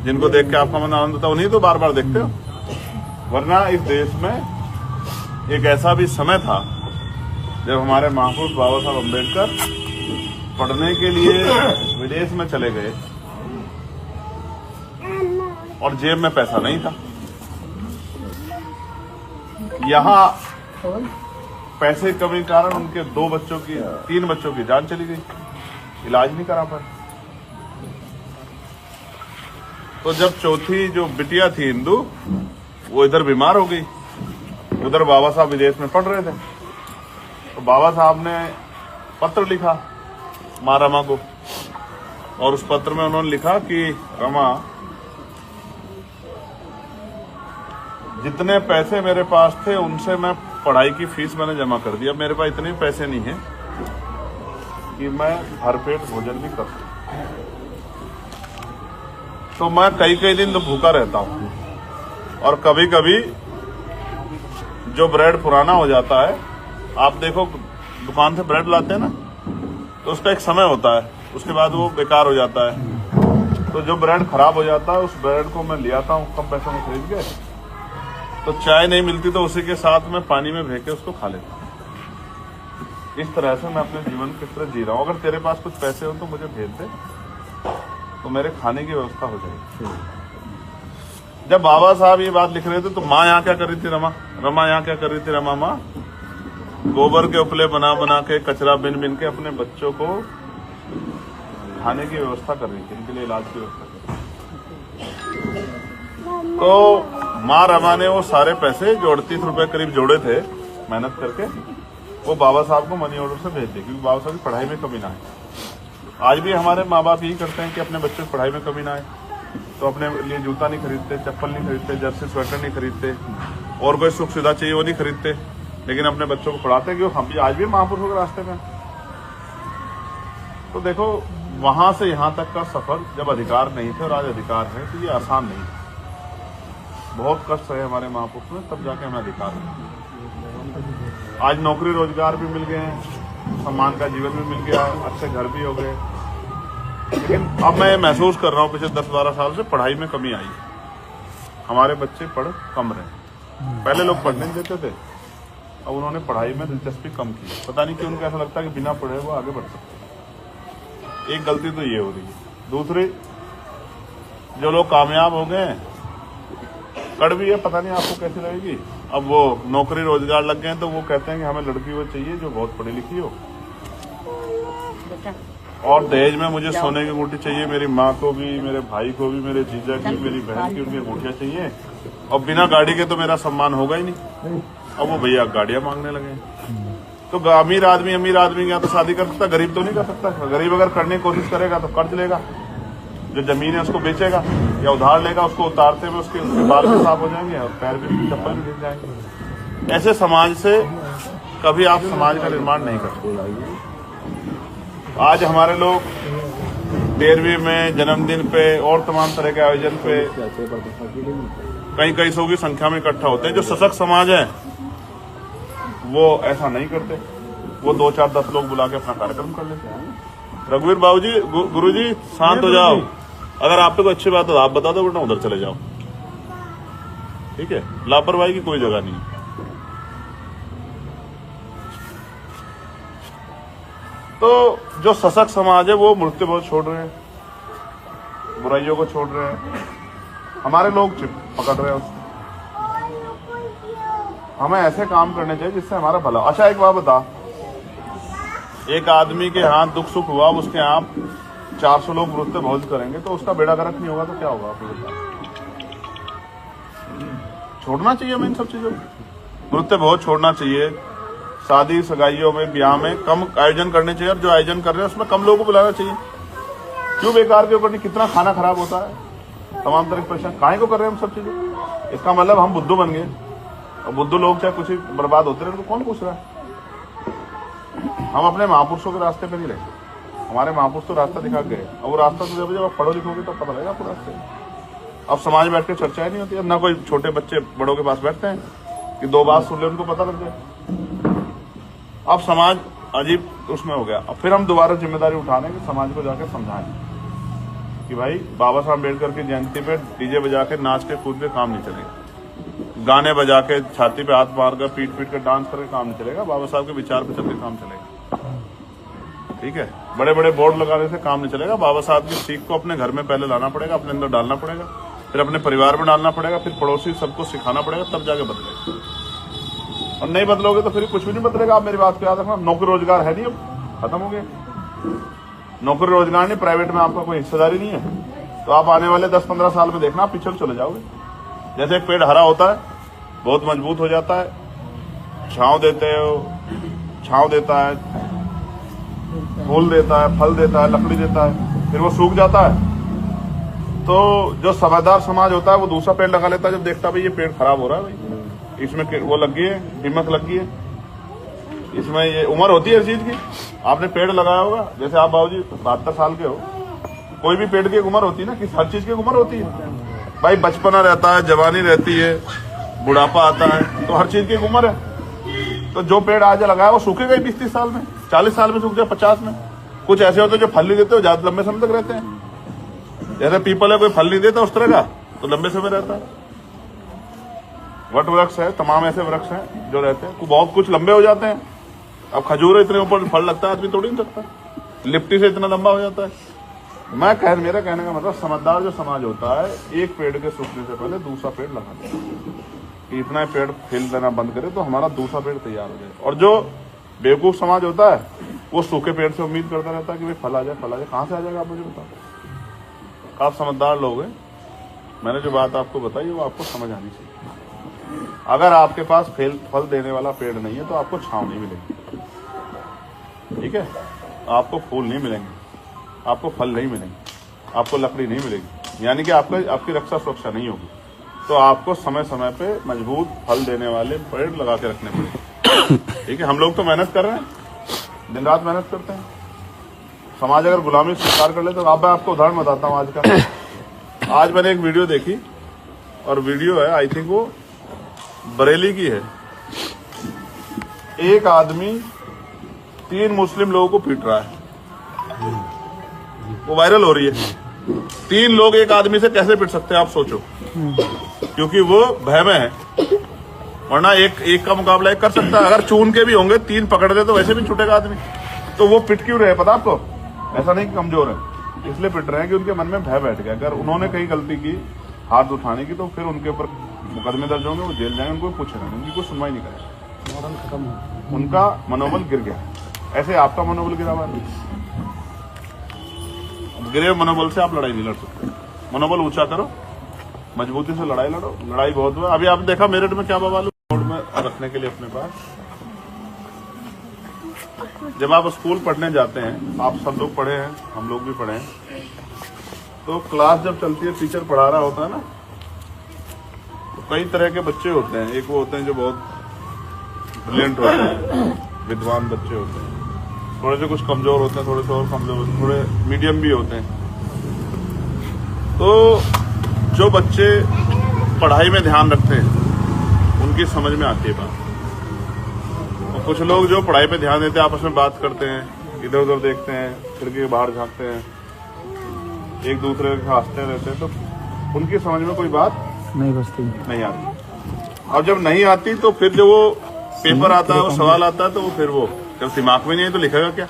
जिनको देख के आपका मन आनंद होता है, उन्हीं तो बार बार देखते हो। वरना इस देश में एक ऐसा भी समय था जब हमारे महापुरुष बाबा साहब अम्बेडकर पढ़ने के लिए विदेश में चले गए और जेब में पैसा नहीं था। यहाँ पैसे की कमी के कारण उनके 3 बच्चों की जान चली गई, इलाज नहीं करा पाए। तो जब चौथी जो बिटिया थी हिंदू, वो इधर बीमार हो गई, उधर बाबा साहब विदेश में पढ़ रहे थे, तो बाबा साहब ने पत्र लिखा माँ रमा को, और उस पत्र में उन्होंने लिखा कि रमा, जितने पैसे मेरे पास थे उनसे मैं पढ़ाई की फीस मैंने जमा कर दी, अब मेरे पास इतने पैसे नहीं है कि मैं भरपेट भोजन भी कर सकूं, तो मैं कई दिन तो भूखा रहता हूं। और कभी कभी जो ब्रेड पुराना हो जाता है, आप देखो दुकान से ब्रेड लाते हैं ना, तो उसका एक समय होता है, उसके बाद वो बेकार हो जाता है। तो जो ब्रेड खराब हो जाता है, उस ब्रेड को मैं ले आता हूँ कम पैसों में खरीद के, तो चाय नहीं मिलती तो उसी के साथ में पानी में भेज के उसको खा लेता हूँ। इस तरह से मैं अपने जीवन किस तरह जी रहा हूँ। अगर तेरे पास कुछ पैसे हो तो मुझे भेज दे, तो मेरे खाने की व्यवस्था हो जाएगी। जब बाबा साहब ये बात लिख रहे थे तो माँ यहाँ क्या कर रही थी? रमा यहाँ क्या कर रही थी? रमा माँ गोबर के उपले बना बना के, कचरा बिन बिन के अपने बच्चों को खाने की व्यवस्था कर रही थी, इनके लिए इलाज की व्यवस्था कर रही थी। तो माँ रमा ने वो सारे पैसे जो 38 रुपए करीब जोड़े थे मेहनत करके, वो बाबा साहब को मनी ऑर्डर से भेज दिए, क्योंकि बाबा साहब की पढ़ाई में कमी ना आए। आज भी हमारे माँ बाप यही करते हैं कि अपने बच्चों की पढ़ाई में कमी ना आए, तो अपने लिए जूता नहीं खरीदते, चप्पल नहीं खरीदते, जर्सी स्वेटर नहीं खरीदते, और कोई सुख सुविधा चाहिए वो नहीं खरीदते, लेकिन अपने बच्चों को पढ़ाते हैं। क्यों? हम भी आज भी महापुरुषों के रास्ते में। तो देखो, वहां से यहाँ तक का सफर जब अधिकार नहीं थे और आज अधिकार है, तो ये आसान नहीं है। बहुत कष्ट रहे हमारे महापुरुष में, तब जाके हमें अधिकार है। आज नौकरी रोजगार भी मिल गए हैं, सम्मान का जीवन भी मिल गया है, अच्छे घर भी हो गए, लेकिन अब मैं महसूस कर रहा हूँ पिछले 10-12 साल से पढ़ाई में कमी आई है। हमारे बच्चे पढ़ कम रहे। पहले लोग पढ़ने नहीं देते थे, अब उन्होंने पढ़ाई में दिलचस्पी कम की। पता नहीं क्यों उनको ऐसा लगता है कि बिना पढ़े वो आगे बढ़ सकते। एक गलती तो ये हो रही है। दूसरी, जो लोग कामयाब हो गए, कड़वी है, पता नहीं आपको कैसी लगेगी, अब वो नौकरी रोजगार लग गए, तो वो कहते हैं कि हमें लड़की वो चाहिए जो बहुत पढ़ी लिखी हो, और दहेज में मुझे सोने की अंगूठी चाहिए, मेरी माँ को भी, मेरे भाई को भी, मेरे जीजा की, मेरी बहन की, उनकी अंगूठियां चाहिए, और बिना गाड़ी के तो मेरा सम्मान होगा ही नहीं। अब वो भैया गाड़ियां मांगने लगे। तो अमीर आदमी के यहाँ तो शादी कर सकता, गरीब तो नहीं कर सकता। गरीब अगर करने की कोशिश करेगा तो कर्ज लेगा, जो जमीन है उसको बेचेगा या उधार लेगा, उसको उतारते हुए उसके बाल भी साफ हो जाएंगे और पैर भी, चप्पल भी गिर जाएंगे। ऐसे समाज से कभी आप समाज का निर्माण नहीं कर सकते। आज हमारे लोग 13वीं में, जन्मदिन पे और तमाम तरह के आयोजन पे कई सौ की संख्या में इकट्ठा होते हैं। जो सशक्त समाज है वो ऐसा नहीं करते, वो 2, 4, 10 लोग बुला के अपना कार्यक्रम कर लेते हैं। रघुवीर बाबूजी, गुरुजी शांत हो जाओ, अगर आप पे कोई अच्छी बात है तो आप बता दो, वरना उधर चले जाओ, ठीक है। लापरवाही की कोई जगह नहीं। तो जो सशक्त समाज है वो मृत्यु बहुत छोड़ रहे हैं, बुराइयों को छोड़ रहे हैं, हमारे लोग चिप पकड़ रहे हैं उसको। हमें ऐसे काम करने चाहिए जिससे हमारा भला। अच्छा एक बात बता, एक आदमी के हाथ दुख सुख हुआ, उसके यहाँ 400 लोग मृत्यु भोज करेंगे तो उसका बेड़ा गर्क नहीं होगा तो क्या होगा? छोड़ना चाहिए हमें इन सब चीजों को, मृत्यु भोज छोड़ना चाहिए। शादी सगाइयों में, ब्याह में कम आयोजन करने चाहिए, और जो आयोजन कर रहे हैं उसमें कम लोगों को बुलाना चाहिए। क्यों बेकार के ऊपर? कितना खाना खराब होता है, तमाम तरह की परेशानी, काहे को कर रहे हैं हम सब चीजें? इसका मतलब हम बुद्धू बन गए, और बुद्धू लोग चाहे कुछ ही बर्बाद होते रहे तो कौन पूछ रहा है? हम अपने महापुरुषों के रास्ते पे नहीं रहे, हमारे महापुरुष तो रास्ता दिखा गए, और वो रास्ता तो जब आप पढ़ो लिखोगे तो पता लगेगा पूरा रास्ते। अब समाज बैठ के चर्चाएं नहीं होती, अब ना कोई छोटे बच्चे बड़ों के पास बैठते हैं कि 2 बात सुन ले उनको पता लग जाए। अब समाज अजीब उसमें हो गया। अब फिर हम दोबारा जिम्मेदारी उठा रहे हैं कि समाज को जाकर समझाएं कि भाई बाबा साहब अम्बेडकर की जयंती पे डीजे बजा के नाच के कूद के काम नहीं चलेगा, गाने बजा के छाती पे हाथ मार कर पीट पीट कर डांस करके काम नहीं चलेगा, बाबा साहब के विचार पे चल के काम चलेगा, ठीक है। बड़े बड़े बोर्ड लगाने से काम नहीं चलेगा, बाबा साहब की सीख को अपने घर में पहले लाना पड़ेगा, अपने अंदर डालना पड़ेगा, फिर अपने परिवार में डालना पड़ेगा, फिर पड़ोसी सबको सिखाना पड़ेगा, तब जाके बदलेगा। और नहीं बदलोगे तो फिर कुछ भी नहीं बदलेगा। आप मेरी बात को याद रखना, नौकरी रोजगार है नहीं, अब खत्म हो गया। नौकरी रोजगार नहीं, प्राइवेट में आपका कोई हिस्सेदारी नहीं है, तो आप आने वाले 10-15 साल में देखना आप पीछे चले जाओगे। जैसे एक पेड़ हरा होता है, बहुत मजबूत हो जाता है, छांव देते हो, छांव देता है, फूल देता है, फल देता है, लकड़ी देता है, फिर वो सूख जाता है। तो जो समझदार समाज होता है वो दूसरा पेड़ लगा लेता है जब देखता है भाई ये पेड़ खराब हो रहा है, भाई इसमें वो लग गई है, दीमक लग गई है, इसमें ये उम्र होती है हर चीज की। आपने पेड़ लगाया होगा, जैसे आप बाबूजी 72 साल के हो, कोई भी पेड़ की एक उम्र होती है ना, कि हर चीज की उम्र होती है भाई। बचपना रहता है, जवानी रहती है, बुढ़ापा आता है, तो हर चीज की एक उम्र है। तो जो पेड़ आज लगाया वो सूखेगा ही 20-30 साल में, 40 साल में सूख जाए, 50 में। कुछ ऐसे होते हैं जो फल नहीं देते, ज्यादा लंबे समय तक रहते हैं। जैसे पीपल है, कोई फल नहीं देता उस तरह का, तो लंबे समय रहता है। वट वृक्ष है, तमाम ऐसे वृक्ष हैं जो रहते हैं, बहुत कुछ लंबे हो जाते हैं। अब खजूर इतने ऊपर फल लगता है, आदमी तोड़ नहीं सकता, लिप्टी से इतना लंबा हो जाता है। मेरा कहने का मतलब, समझदार जो समाज होता है, एक पेड़ के सूखने से पहले दूसरा पेड़ लगा दे, इतना पेड़ फेल देना बंद करे तो हमारा दूसरा पेड़ तैयार हो जाए। और जो बेवकूफ समाज होता है वो सूखे पेड़ से उम्मीद करता रहता है कि भाई फल आ जाए, फल आ जाए। कहाँ से आ जाएगा आप मुझे बताओ? आप समझदार लोग हैं, मैंने जो बात आपको बताई वो आपको समझ आनी चाहिए। अगर आपके पास फल देने वाला पेड़ नहीं है तो आपको छांव नहीं मिलेगी, ठीक है, आपको फूल नहीं मिलेंगे, आपको फल नहीं मिलेंगे, आपको लकड़ी नहीं मिलेगी, यानी कि आपकी रक्षा सुरक्षा नहीं होगी। तो आपको समय समय पे मजबूत फल देने वाले पेड़ लगा के रखने पड़ेंगे, ठीक है। हम लोग तो मेहनत कर रहे हैं, दिन रात मेहनत करते हैं। समाज अगर गुलामी स्वीकार कर ले तो अब मैं आपको उदाहरण बताता हूँ आज का। आज मैंने एक वीडियो देखी, और वीडियो है आई थिंक वो बरेली की है। एक आदमी 3 मुस्लिम लोगों को पीट रहा है, वो वायरल हो रही है। 3 लोग एक आदमी से कैसे पीट सकते हैं आप सोचो, क्योंकि वो भय में है, वरना एक का मुकाबला एक कर सकता है। अगर चून के भी होंगे, 3 पकड़ दे तो वैसे भी छूटेगा आदमी। तो वो पिट क्यों रहे पता आपको? ऐसा नहीं कि कमजोर है, इसलिए पिट रहे हैं कि उनके मन में भय बैठ गया। अगर उन्होंने कहीं गलती की हाथ उठाने की तो फिर उनके ऊपर मुकदमे दर्ज होंगे, वो जेल जाएंगे, उनको पूछेगा, उनकी कोई सुनवाई नहीं करेगा, उनका मनोबल गिर गया। ऐसे आपका मनोबल गिरा हुआ है, गिरे मनोबल से आप लड़ाई नहीं लड़ सकते। मनोबल ऊंचा करो, मजबूती से लड़ाई लड़ो। लड़ाई बहुत हुआ, अभी आपने देखा मेरठ में क्या बवाल, रोड में रखने के लिए अपने पास जब आप स्कूल पढ़ने जाते हैं, आप सब लोग पढ़े हैं, हम लोग भी पढ़े हैं, तो क्लास जब चलती है, टीचर पढ़ा रहा होता है ना, तो कई तरह के बच्चे होते हैं। एक वो होते हैं जो बहुत ब्रिलियंट होते हैं, विद्वान बच्चे होते हैं, थोड़े से कुछ कमजोर होते हैं, थोड़े से और कमजोर होते हैं, थोड़े मीडियम भी होते हैं। तो जो बच्चे पढ़ाई में ध्यान रखते हैं उनकी समझ में आती है बात। और कुछ लोग जो पढ़ाई पे ध्यान देते हैं आपस में बात करते हैं, इधर उधर देखते हैं, खिड़की के बाहर झांकते हैं, एक दूसरे के हंसते रहते हैं, तो उनकी समझ में कोई बात नहीं आती। और जब नहीं आती तो फिर जो वो पेपर आता है, वो सवाल आता है, तो वो फिर वो जब दिमाग में नहीं है तो लिखेगा क्या?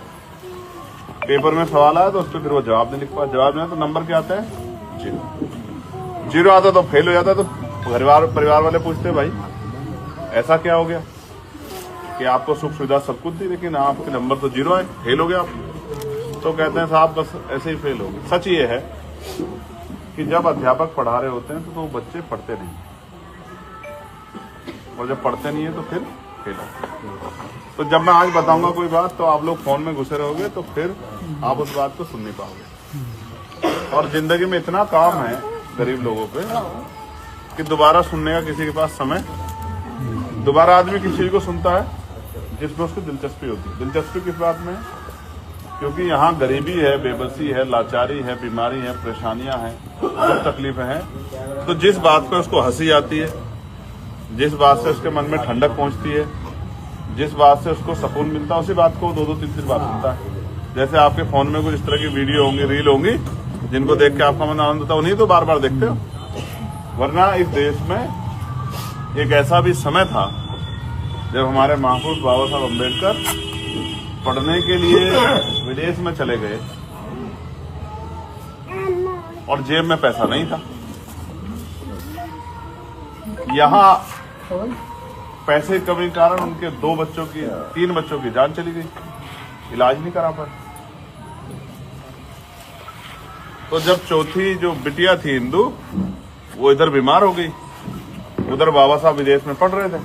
पेपर में सवाल आया तो उस पर फिर वो जवाब नहीं लिख पाया, जवाब नहीं आया तो नंबर क्या आता है? जीरो आता तो फेल हो जाता। तो परिवार वाले पूछते भाई ऐसा क्या हो गया कि आपको सुख सुविधा सब कुछ दी लेकिन आपके नंबर तो जीरो आए, फेल हो गया आप? तो कहते हैं साहब बस ऐसे ही फेल हो गए। सच ये है कि जब अध्यापक पढ़ा रहे होते हैं तो बच्चे पढ़ते नहीं, और जब पढ़ते नहीं है तो फिर फेल होते। तो जब मैं आज बताऊंगा कोई बात तो आप लोग फोन में घुसे रहोगे, तो फिर आप उस बात को सुन नहीं पाओगे। और जिंदगी में इतना काम है गरीब लोगों पे कि दोबारा सुनने का किसी के पास समय, दोबारा आदमी किसी चीज को सुनता है जिसमें उसकी दिलचस्पी होती है। दिलचस्पी किस बात में? क्योंकि यहाँ गरीबी है, बेबसी है, लाचारी है, बीमारी है, परेशानियां हैं, बहुत तकलीफें हैं। तो जिस बात पे उसको हंसी आती है, जिस बात से उसके मन में ठंडक पहुंचती है, जिस बात से उसको सुकून मिलता है, उसी बात को 2-2, 3-3 बार सुनता है। जैसे आपके फोन में कुछ इस तरह की वीडियो होंगी, रील होंगी, जिनको देख के आपका मन आनंद होता है, उन्हीं तो बार बार देखते हो। वरना इस देश में एक ऐसा भी समय था जब हमारे महापुरुष बाबा साहब अम्बेडकर पढ़ने के लिए विदेश में चले गए और जेब में पैसा नहीं था। यहाँ पैसे की कमी के कारण उनके 3 बच्चों की जान चली गई, इलाज नहीं करा पाए। तो जब चौथी जो बिटिया थी हिंदू, वो इधर बीमार हो गई, उधर बाबा साहब विदेश में पढ़ रहे थे,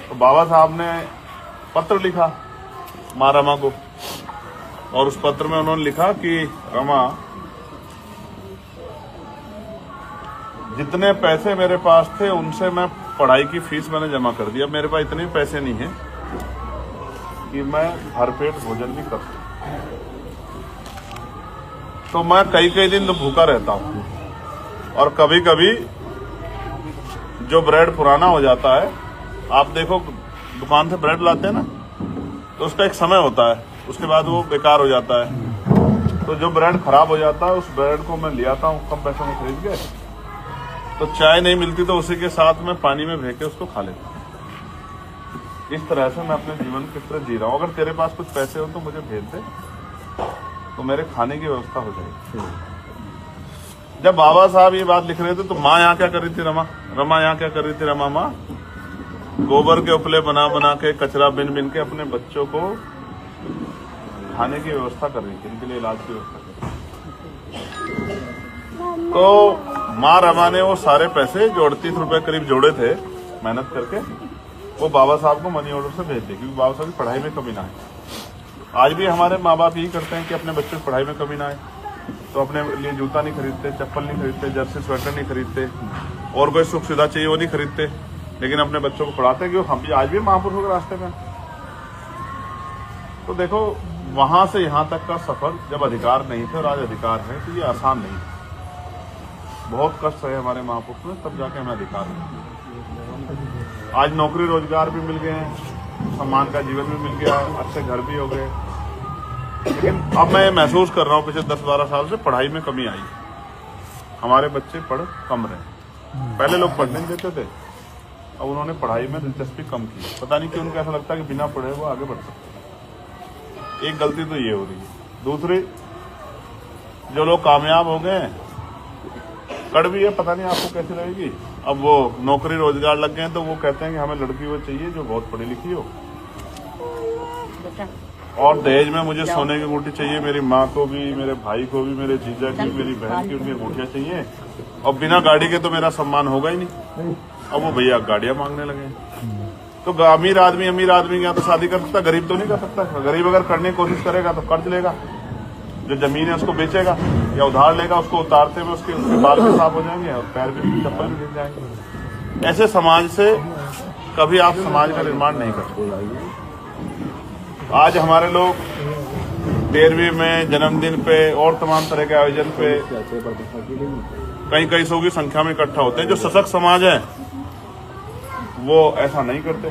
तो बाबा साहब ने पत्र लिखा माँ रमा को, और उस पत्र में उन्होंने लिखा कि रमा, जितने पैसे मेरे पास थे उनसे मैं पढ़ाई की फीस मैंने जमा कर दिया, मेरे पास इतने पैसे नहीं है कि मैं भरपेट भोजन भी कर सकूं, तो मैं कई दिन तो भूखा रहता हूं। और कभी कभी जो ब्रेड पुराना हो जाता है, आप देखो दुकान से ब्रेड लाते हैं ना, तो उसका एक समय होता है, उसके बाद वो बेकार हो जाता है। तो जो ब्रेड खराब हो जाता है उस ब्रेड को मैं ले आता हूँ कम पैसों में खरीद के, तो चाय नहीं मिलती तो उसी के साथ में पानी में भेज के उसको खा लेता हूँ। इस तरह से मैं अपने जीवन किस तरह जी रहा हूँ। अगर तेरे पास कुछ पैसे हो तो मुझे भेज दे, तो मेरे खाने की व्यवस्था हो जाएगी। जब बाबा साहब ये बात लिख रहे थे तो माँ यहाँ क्या कर रही थी? रमा यहाँ क्या कर रही थी? रमा माँ गोबर के उपले बना बना के, कचरा बिन बिन के अपने बच्चों को खाने की व्यवस्था कर रही थी, इनके लिए इलाज की व्यवस्था कर रही थी। तो माँ रमा ने वो सारे पैसे जो 38 रुपए करीब जोड़े थे मेहनत करके, वो बाबा साहब को मनी ऑर्डर से भेज दिए, क्योंकि बाबा साहब की पढ़ाई में कमी ना आए। आज भी हमारे माँ बाप यही करते हैं कि अपने बच्चों की पढ़ाई में कमी ना आए, तो अपने लिए जूता नहीं खरीदते, चप्पल नहीं खरीदते, जर्सी स्वेटर नहीं खरीदते, और कोई सुख सुविधा चाहिए वो नहीं खरीदते, लेकिन अपने बच्चों को पढ़ाते हैं। क्यों? हम भी आज भी महापुरुषों के रास्ते में। तो देखो, वहां से यहां तक का सफर जब अधिकार नहीं थे और आज अधिकार है, तो ये आसान नहीं है। बहुत कष्ट है हमारे महापुरुषों में, तब जाके हमें अधिकार है। आज नौकरी रोजगार भी मिल गए हैं, सम्मान का जीवन भी मिल गया है, अच्छे घर भी हो गए, लेकिन अब मैं महसूस कर रहा हूँ पिछले 10-12 साल से पढ़ाई में कमी आई। हमारे बच्चे पढ़ कम रहे। पहले लोग पढ़ने नहीं देते थे, अब उन्होंने पढ़ाई में दिलचस्पी कम की। पता नहीं क्यों उनको ऐसा लगता है कि बिना पढ़े वो आगे बढ़ सकते। एक गलती तो ये हो रही है। दूसरी, जो लोग कामयाब हो गए, कड़वी है, पता नहीं आपको कैसी लगेगी, अब वो नौकरी रोजगार लग गए तो वो कहते हैं कि हमें लड़की वो चाहिए जो बहुत पढ़ी लिखी हो, और दहेज में मुझे सोने की अंगूठी चाहिए, मेरी माँ को भी, मेरे भाई को भी, मेरे जीजा की, मेरी बहन की, उनकी अंगूठियां चाहिए, और बिना गाड़ी के तो मेरा सम्मान होगा ही नहीं। अब वो भैया गाड़ियां मांगने लगे। तो अमीर आदमी के यहाँ तो शादी कर सकता, गरीब तो नहीं कर सकता। गरीब अगर करने की कोशिश करेगा तो कर्ज लेगा, जो जमीन है उसको बेचेगा या उधार लेगा, उसको उतारते में उसके बाल भी साफ हो जाएंगे और पैर भी, चप्पल भी गिर जाएंगे। ऐसे समाज से कभी आप समाज का निर्माण नहीं कर सकते। आज हमारे लोग 13वीं में, जन्मदिन पे और तमाम तरह के आयोजन पे कई सौ की संख्या में इकट्ठा होते हैं। जो सशक्त समाज है वो ऐसा नहीं करते,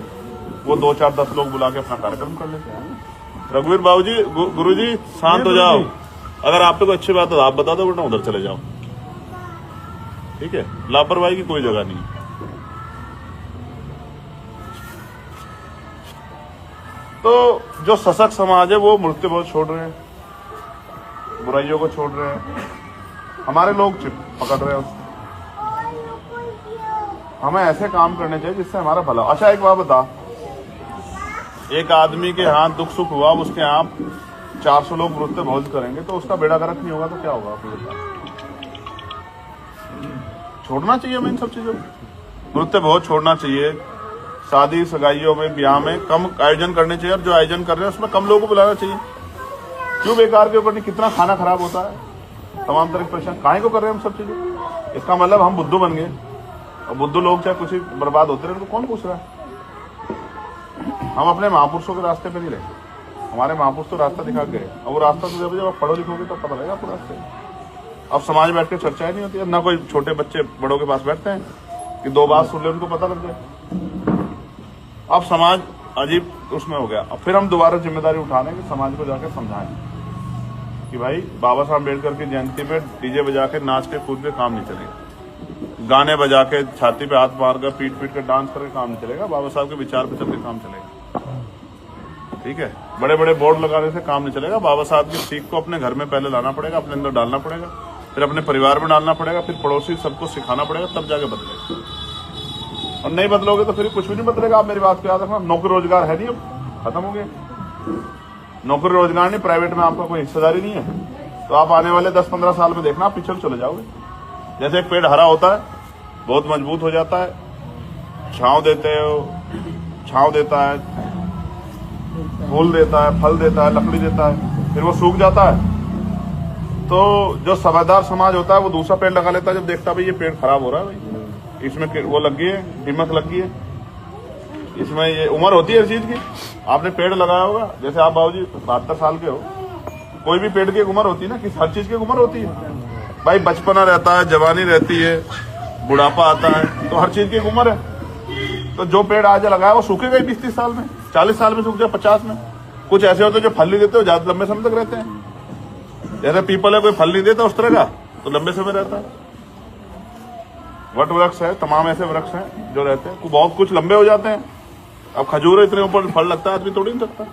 वो 2, 4, 10 लोग बुला के अपना कार्यक्रम कर लेते हैं। रघुवीर बाबूजी, गुरुजी शांत हो जाओ। अगर आप पे कोई अच्छी बात है तो आप बता दो, वरना उधर चले जाओ। ठीक है, लापरवाही की कोई जगह नहीं। तो जो सशक्त समाज है वो मृत्यु बहुत छोड़ रहे हैं, बुराइयों को छोड़ रहे हैं। हमारे लोग पकड़ रहे हैं उसको। हमें ऐसे काम करने चाहिए जिससे हमारा भला। अच्छा एक बात बता, एक आदमी के यहाँ दुख सुख हुआ, उसके यहाँ 400 लोग नृत्य भोज करेंगे तो उसका बेड़ा गर्क नहीं होगा तो क्या होगा? आपको बता। छोड़ना चाहिए हमें इन सब चीजों को। नृत्य भोज छोड़ना चाहिए। शादी सगाइयों में, ब्याह में कम आयोजन करने चाहिए, और जो आयोजन कर रहे हैं उसमें कम लोगों को बुलाना चाहिए। क्यों बेकार के ऊपर नहीं? कितना खाना खराब होता है, तमाम तरह की परेशानी। काहे को कर रहे हैं हम सब चीजें? इसका मतलब हम बुद्धू बन गए, और बुद्धू लोग चाहे कुछ ही बर्बाद होते रहे, उनको कौन पूछ रहा है? हम अपने महापुरुषों के रास्ते पे नहीं रहे। हमारे महापुरुष तो रास्ता दिखा गए, और वो रास्ता तो जब आप पढ़ो लिखोगे तो पता लगेगा आपको रास्ते। अब समाज में बैठ के चर्चाएं नहीं होती है, ना कोई छोटे बच्चे बड़ों के पास बैठते हैं कि 2 बात सुन ले उनको पता लग जाए। अब समाज अजीब उसमें हो गया। अब फिर हम दोबारा जिम्मेदारी उठाने की समाज को जाकर समझाएं कि भाई बाबा साहब अम्बेडकर की जयंती पे डीजे बजा के नाच के कूद के काम नहीं चलेगा, गाने बजा के छाती पे हाथ मार कर पीट के डांस करके काम नहीं चलेगा, बाबा साहब के विचार पे चल के काम चलेगा। ठीक है, बड़े बड़े बोर्ड लगाने से काम नहीं चलेगा। बाबा साहब की सीख को अपने घर में पहले लाना पड़ेगा, अपने अंदर डालना पड़ेगा, फिर अपने परिवार में डालना पड़ेगा, फिर पड़ोसी सबको सिखाना पड़ेगा, तब जाके बदलेगा। और नहीं बदलोगे तो फिर कुछ भी नहीं बदलेगा। आप मेरी बात को याद रखना। नौकरी रोजगार है नहीं, अब खत्म हो गया। नौकरी रोजगार नहीं, प्राइवेट में आपका कोई हिस्सेदारी नहीं है, तो आप आने वाले 10-15 साल में देखना आप पीछे चले जाओगे। जैसे एक पेड़ हरा होता है, बहुत मजबूत हो जाता है, छांव देता है, फूल देता है, फल देता है, लकड़ी देता है, फिर वो सूख जाता है। तो जो समझदार समाज होता है वो दूसरा पेड़ लगा लेता है जब देखता है भाई ये पेड़ खराब हो रहा है, भाई इसमें वो लग गई है, हिम्मत लग गई है, इसमें ये उम्र होती है हर चीज की। आपने पेड़ लगाया होगा, जैसे आप बाबूजी 72 साल के हो, कोई भी पेड़ की एक उम्र होती है ना, कि हर चीज की उम्र होती है भाई। बचपना रहता है, जवानी रहती है, बुढ़ापा आता है, तो हर चीज की एक उम्र है। तो जो पेड़ आज लगाया वो सूखेगा ही 20-30 साल में, 40 साल में सूख जाए, 50 में। कुछ ऐसे होते हैं जो फल नहीं देते, ज्यादा लंबे समय तक रहते हैं। जैसे पीपल है, कोई फल नहीं देता उस तरह का, तो लंबे समय रहता है। वट वृक्ष है, तमाम ऐसे वृक्ष हैं जो रहते हैं, बहुत कुछ लंबे हो जाते हैं। अब खजूर इतने ऊपर फल लगता है, आदमी तोड़ नहीं सकता,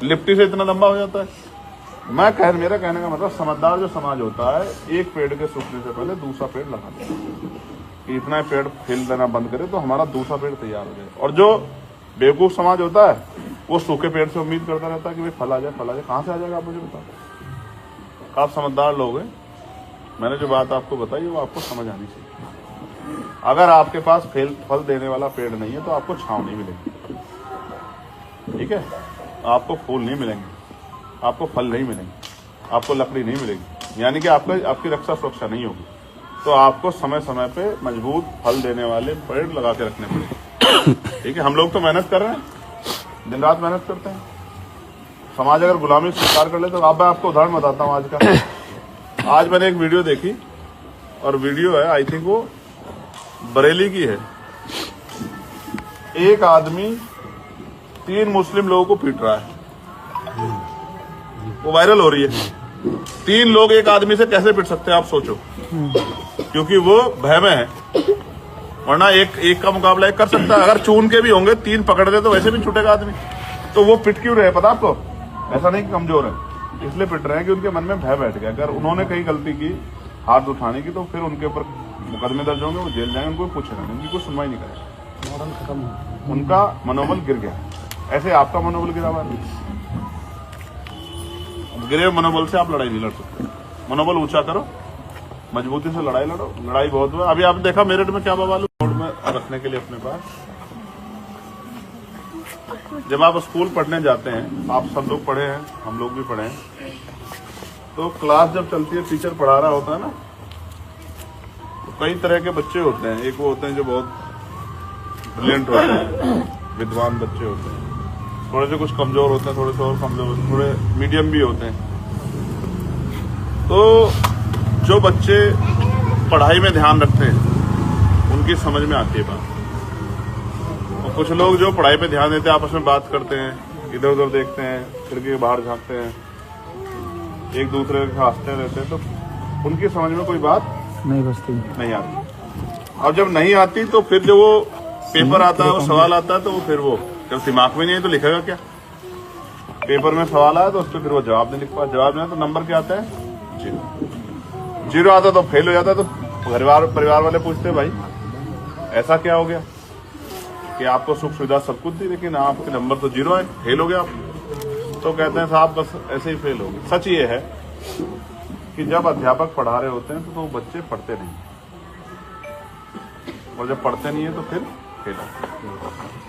लिप्टी से इतना लंबा हो जाता है। मेरा कहने का मतलब, समझदार जो समाज होता है, एक पेड़ के सूखने से पहले दूसरा पेड़ लगा देता है। इतना पेड़ फैल देना बंद करे तो हमारा दूसरा पेड़ तैयार हो जाए। और जो बेवकूफ समाज होता है वो सूखे पेड़ से उम्मीद करता रहता है कि भाई फल आ जाए, फल आ जाए। कहाँ से आ जाएगा आप मुझे बताओ। आप समझदार लोग हैं, मैंने जो बात आपको बताई वो आपको समझ आनी चाहिए। अगर आपके पास फल देने वाला पेड़ नहीं है तो आपको छांव नहीं मिलेगी, ठीक है, आपको फूल नहीं मिलेंगे, आपको फल नहीं मिलेंगे, आपको लकड़ी नहीं मिलेगी, यानी कि आपकी रक्षा सुरक्षा नहीं होगी। तो आपको समय समय पे मजबूत फल देने वाले पेड़ लगा के रखने पड़ेंगे। ठीक है, हम लोग तो मेहनत कर रहे हैं, दिन रात मेहनत करते हैं। समाज अगर गुलामी स्वीकार कर ले तो मैं आपको उदाहरण बताता हूँ आज का। आज मैंने एक वीडियो देखी, और वीडियो है, आई थिंक वो बरेली की है। एक आदमी 3 मुस्लिम लोगों को पीट रहा है, वो वायरल हो रही है। 3 लोग एक आदमी से कैसे पीट सकते हैं आप सोचो, क्योंकि वो भय में है, वरना एक का मुकाबला एक कर सकता है। अगर चून के भी होंगे, 3 पकड़ दे तो वैसे भी छूटेगा आदमी। तो वो पिट क्यों रहे पता आपको? ऐसा नहीं कि कमजोर है, इसलिए पिट रहे हैं कि उनके मन में भय बैठ गया। अगर उन्होंने कहीं गलती की, हाथ उठाने की, तो फिर उनके ऊपर मुकदमे दर्ज होंगे, वो जेल जाएंगे, उनको पूछेगा नहीं, उनकी कोई सुनवाई नहीं करेगा, उनका मनोबल गिर गया। ऐसे आपका मनोबल गिरा हुआ है, गिरे मनोबल से आप लड़ाई नहीं लड़ सकते। मनोबल ऊंचा करो, मजबूती से लड़ाई लड़ो। लड़ाई बहुत हुआ, अभी आपने देखा मेरठ में क्या बवाल, रोड में रखने के लिए अपने पास जब आप स्कूल पढ़ने जाते हैं, आप सब लोग पढ़े हैं, हम लोग भी पढ़े हैं, तो क्लास जब चलती है, टीचर पढ़ा रहा होता है ना, तो कई तरह के बच्चे होते हैं। एक वो होते हैं जो बहुत ब्रिलियंट होते हैं, विद्वान बच्चे होते हैं, थोड़े से कुछ कमजोर होते हैं, थोड़े से और कमजोर होते हैं, थोड़े मीडियम भी होते हैं। तो जो बच्चे पढ़ाई में ध्यान रखते हैं उनकी समझ में आती है बात, और कुछ लोग जो पढ़ाई पे ध्यान देते हैं आपस में बात करते हैं, इधर उधर देखते हैं, खिड़की के बाहर झांकते हैं, एक दूसरे के हंसते रहते हैं, तो उनकी समझ में कोई बात नहीं आती। और जब नहीं आती तो फिर जो वो पेपर आता है, वो सवाल आता है, तो वो फिर वो जब दिमाग में नहीं है तो लिखेगा क्या? पेपर में सवाल आया तो उस पर फिर वो जवाब नहीं लिख पाया, जवाब नहीं आया तो नंबर क्या आता है? जीरो आता तो फेल हो जाता। तो परिवार वाले पूछते भाई ऐसा क्या हो गया कि आपको सुख सुविधा सब कुछ दी लेकिन आपके नंबर तो जीरो है, फेल हो गया आप? तो कहते हैं साहब बस ऐसे ही फेल हो गए। सच ये है कि जब अध्यापक पढ़ा रहे होते हैं तो बच्चे पढ़ते नहीं, और जब पढ़ते नहीं है तो फिर फेल होते हैं।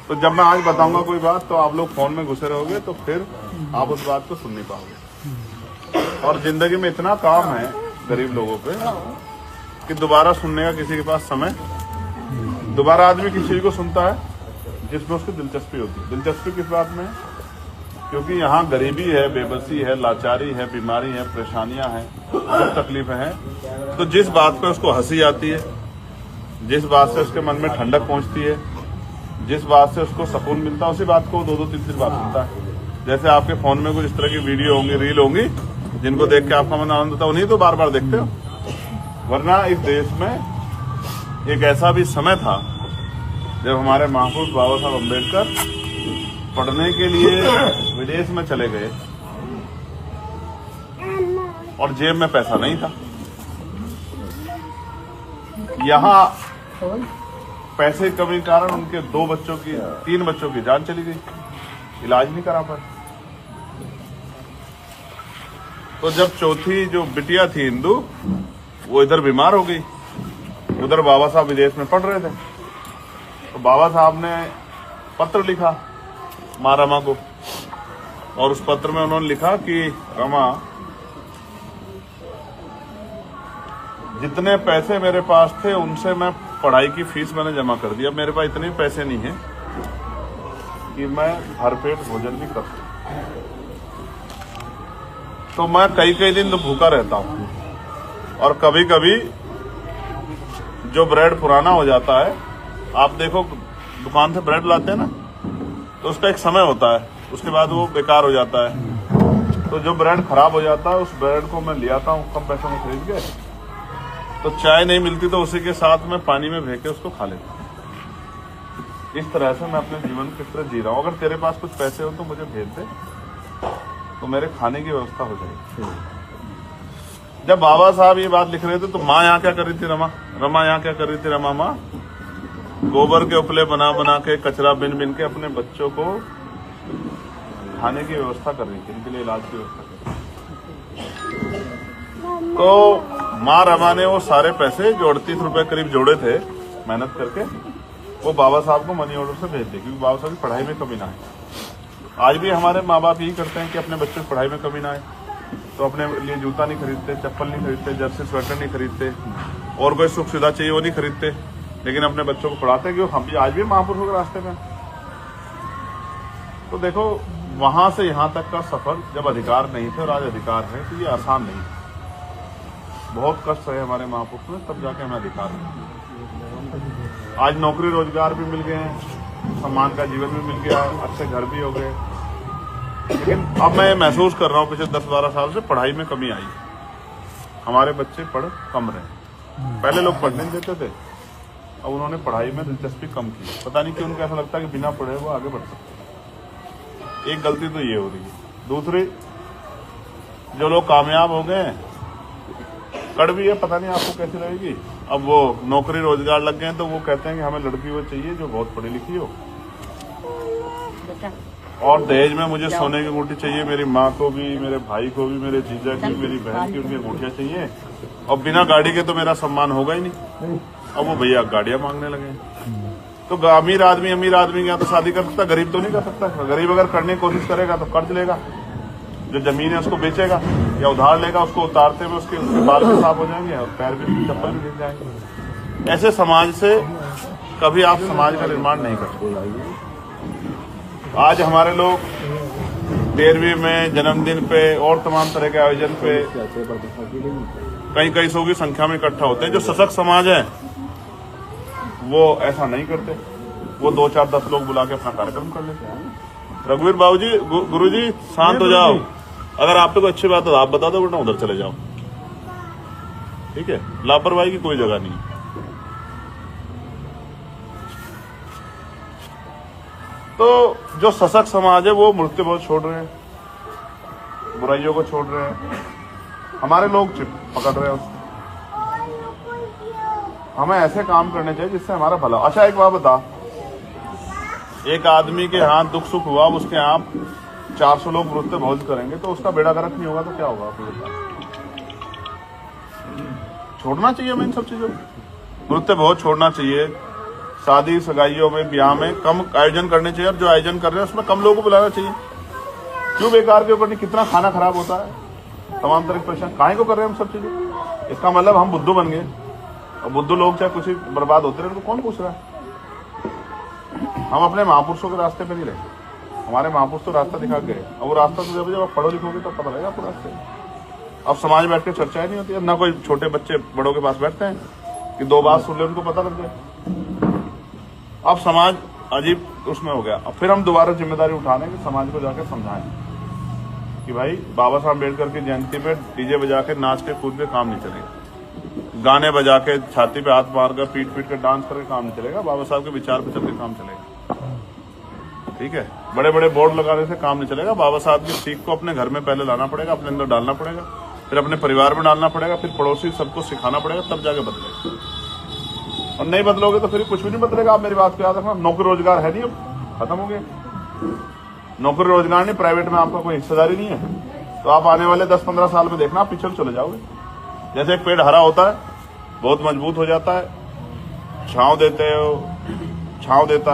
तो जब मैं आज बताऊंगा कोई बात तो आप लोग फोन में घुसे रहोगे, तो फिर आप उस बात को सुन नहीं पाओगे। और जिंदगी में इतना काम है गरीब लोगों पे कि दोबारा सुनने का किसी के पास समय, दोबारा आदमी किसी चीज को सुनता है जिसमें उसकी दिलचस्पी होती है। दिलचस्पी किस बात में है? क्योंकि यहाँ गरीबी है, बेबसी है, लाचारी है, बीमारी है, परेशानियां हैं, दुख तकलीफें हैं, तो जिस बात पे उसको हंसी आती है, जिस बात से उसके मन में ठंडक पहुंचती है, जिस बात से उसको सुकून मिलता है, उसी बात को 2-2, 3-3 बार सुनता है। जैसे आपके फोन में कुछ इस तरह की वीडियो होंगी, रील होंगी, जिनको देख के आपका मन आनंद होता है, उन्हीं तो बार बार देखते हो। वरना इस देश में एक ऐसा भी समय था जब हमारे महापुरुष बाबा साहब अम्बेडकर पढ़ने के लिए विदेश में चले गए और जेब में पैसा नहीं था। यहाँ पैसे की कमी के कारण उनके 3 बच्चों की जान चली गई, इलाज नहीं करा पाए। तो जब चौथी जो बिटिया थी हिंदू, वो इधर बीमार हो गई, उधर बाबा साहब विदेश में पढ़ रहे थे, तो बाबा साहब ने पत्र लिखा माँ रमा को, और उस पत्र में उन्होंने लिखा कि रमा, जितने पैसे मेरे पास थे उनसे मैं पढ़ाई की फीस मैंने जमा कर दिया, मेरे पास इतने पैसे नहीं है कि मैं भरपेट भोजन भी कर सकूं, तो मैं कई दिन तो भूखा रहता हूं। और कभी कभी जो ब्रेड पुराना हो जाता है, आप देखो दुकान से ब्रेड लाते हैं ना, तो उसका एक समय होता है, उसके बाद वो बेकार हो जाता है। तो जो ब्रेड खराब हो जाता है उस ब्रेड को मैं ले आता हूँ कम पैसों में खरीद के, तो चाय नहीं मिलती तो उसी के साथ में पानी में भेज के उसको खा लेता हूँ। इस तरह से मैं अपने जीवन को किस तरह जी रहा हूँ। अगर तेरे पास कुछ पैसे हो तो मुझे भेज दे, तो मेरे खाने की व्यवस्था हो जाएगी। जब बाबा साहब ये बात लिख रहे थे तो माँ यहाँ क्या कर रही थी? रमा यहाँ क्या कर रही थी? रमा माँ गोबर के उपले बना बना के, कचरा बिन बिन के अपने बच्चों को खाने की व्यवस्था कर रही थी, इनके लिए इलाज की व्यवस्था कर रही थी। तो माँ रमा ने वो सारे पैसे जो 38 रुपए करीब जोड़े थे मेहनत करके, वो बाबा साहब को मनी ऑर्डर से भेज दिए, क्योंकि बाबा साहब की पढ़ाई में कमी ना आए। आज भी हमारे माँ बाप यही करते हैं कि अपने बच्चों की पढ़ाई में कमी ना आए, तो अपने लिए जूता नहीं खरीदते, चप्पल नहीं खरीदते, जर्सी स्वेटर नहीं खरीदते, और कोई सुख सुविधा चाहिए वो नहीं खरीदते, लेकिन अपने बच्चों को पढ़ाते हैं। क्यों? हम भी आज भी महापुरुषों के रास्ते में। तो देखो, वहां से यहां तक का सफर जब अधिकार नहीं थे और आज अधिकार है, तो ये आसान नहीं है, बहुत कष्ट है हमारे महापुरुषों में, तब जाके हमें अधिकार है। आज नौकरी रोजगार भी मिल गए हैं, सम्मान का जीवन भी मिल गया है, अच्छे घर भी हो गए, लेकिन अब मैं महसूस कर रहा हूँ पिछले 10-12 साल से पढ़ाई में कमी आई है। हमारे बच्चे पढ़ कम रहे, पहले लोग पढ़ने नहीं देते थे, अब उन्होंने पढ़ाई में दिलचस्पी कम की। पता नहीं क्यों उनको ऐसा लगता है कि बिना पढ़े वो आगे बढ़ सकते। एक गलती तो ये हो रही है। दूसरी, जो लोग कामयाब हो गए, कड़वी है, पता नहीं आपको कैसी लगेगी, अब वो नौकरी रोजगार लग गए तो वो कहते हैं कि हमें लड़की वो चाहिए जो बहुत पढ़ी लिखी हो, और दहेज में मुझे सोने की अंगूठी चाहिए, मेरी माँ को भी, मेरे भाई को भी, मेरे जीजा की, मेरी बहन की, उनकी अंगूठियां चाहिए, और बिना गाड़ी के तो मेरा सम्मान होगा ही नहीं। अब वो भैया गाड़ियां मांगने लगे। तो अमीर आदमी के यहाँ तो शादी कर सकता, गरीब तो नहीं कर सकता। गरीब अगर करने की कोशिश करेगा तो कर्ज लेगा, जो जमीन है उसको बेचेगा या उधार लेगा, उसको उतारते हुए उसके बाल भी साफ हो जाएंगे और पैर भी, चप्पल भी गिर जाएंगे। ऐसे समाज से कभी आप समाज का निर्माण नहीं कर सकते। आज हमारे लोग 13वीं में, जन्मदिन पे और तमाम तरह के आयोजन पे कई सौ की संख्या में इकट्ठा होते हैं। जो सशक्त समाज है वो ऐसा नहीं करते, वो 2, 4, 10 लोग बुला के अपना कार्यक्रम कर लेते हैं। रघुवीर बाबूजी, गुरुजी शांत हो जाओ, अगर आप पे कोई अच्छी बात है तो आप बता दो, वरना उधर चले जाओ, ठीक है। लापरवाही की कोई जगह नहीं। तो जो सशक्त समाज है वो मृत्यु बहुत छोड़ रहे हैं, बुराइयों को छोड़ रहे हैं, हमारे लोग पकड़ रहे हैं उसको। हमें ऐसे काम करने चाहिए जिससे हमारा भला। अच्छा एक बात बता, एक आदमी के यहाँ दुख सुख हुआ, उसके यहाँ 400 लोग नृत्य भोज करेंगे तो उसका बेड़ा गर्क नहीं होगा तो क्या होगा आपको बता? छोड़ना चाहिए हमें इन सब चीजों को। नृत्य भोज छोड़ना चाहिए, शादी सगाइयों में, ब्याह में कम आयोजन करने चाहिए, और जो आयोजन कर रहे हैं उसमें कम लोगों को बुलाना चाहिए। क्यों बेकार के ऊपर नहीं, कितना खाना खराब होता है, तमाम तरह की परेशानी, काहे को कर रहे हैं हम सब चीजें। इसका मतलब हम बुद्धू बन गए, और बुद्धू लोग चाहे कुछ ही बर्बाद होते रहे, उनको कौन पूछ रहा है। हम अपने महापुरुषों के रास्ते पे नहीं रहे, हमारे महापुरुष तो रास्ता दिखा गए, और वो रास्ता तो जब आप पढ़ो लिखोगे तो पता लगेगा आपको रास्ते। अब समाज में बैठ के चर्चाएं नहीं होती, अब ना कोई छोटे बच्चे बड़ों के पास बैठते हैं कि 2 बात सुन ले उनको पता लग जाए। अब समाज अजीब उसमें हो गया। अब फिर हम दोबारा जिम्मेदारी उठाने की समाज को जाकर समझाएं कि भाई बाबा साहब अम्बेडकर की जयंती पे डीजे बजा के नाच के कूद के काम नहीं चलेगा, गाने बजा के छाती पे हाथ मार कर पीट के डांस करके काम नहीं चलेगा, बाबा साहब के विचार पे चल के काम चलेगा, ठीक है। बड़े बड़े बोर्ड लगाने से काम नहीं चलेगा। बाबा साहब की सीख को अपने घर में पहले लाना पड़ेगा, अपने अंदर डालना पड़ेगा, फिर अपने परिवार में डालना पड़ेगा, फिर पड़ोसी सबको सिखाना पड़ेगा, तब जाके बदलेगा। और नहीं बदलोगे तो फिर कुछ भी नहीं बदलेगा। आप मेरी बात को याद रखना, नौकरी रोजगार है नहीं, अब खत्म हो गया। नौकरी रोजगार नहीं, प्राइवेट में आपका कोई हिस्सेदारी नहीं है, तो आप आने वाले 10-15 साल में देखना आप पीछे चले जाओगे। जैसे एक पेड़ हरा होता है, बहुत मजबूत हो जाता है, छांव देता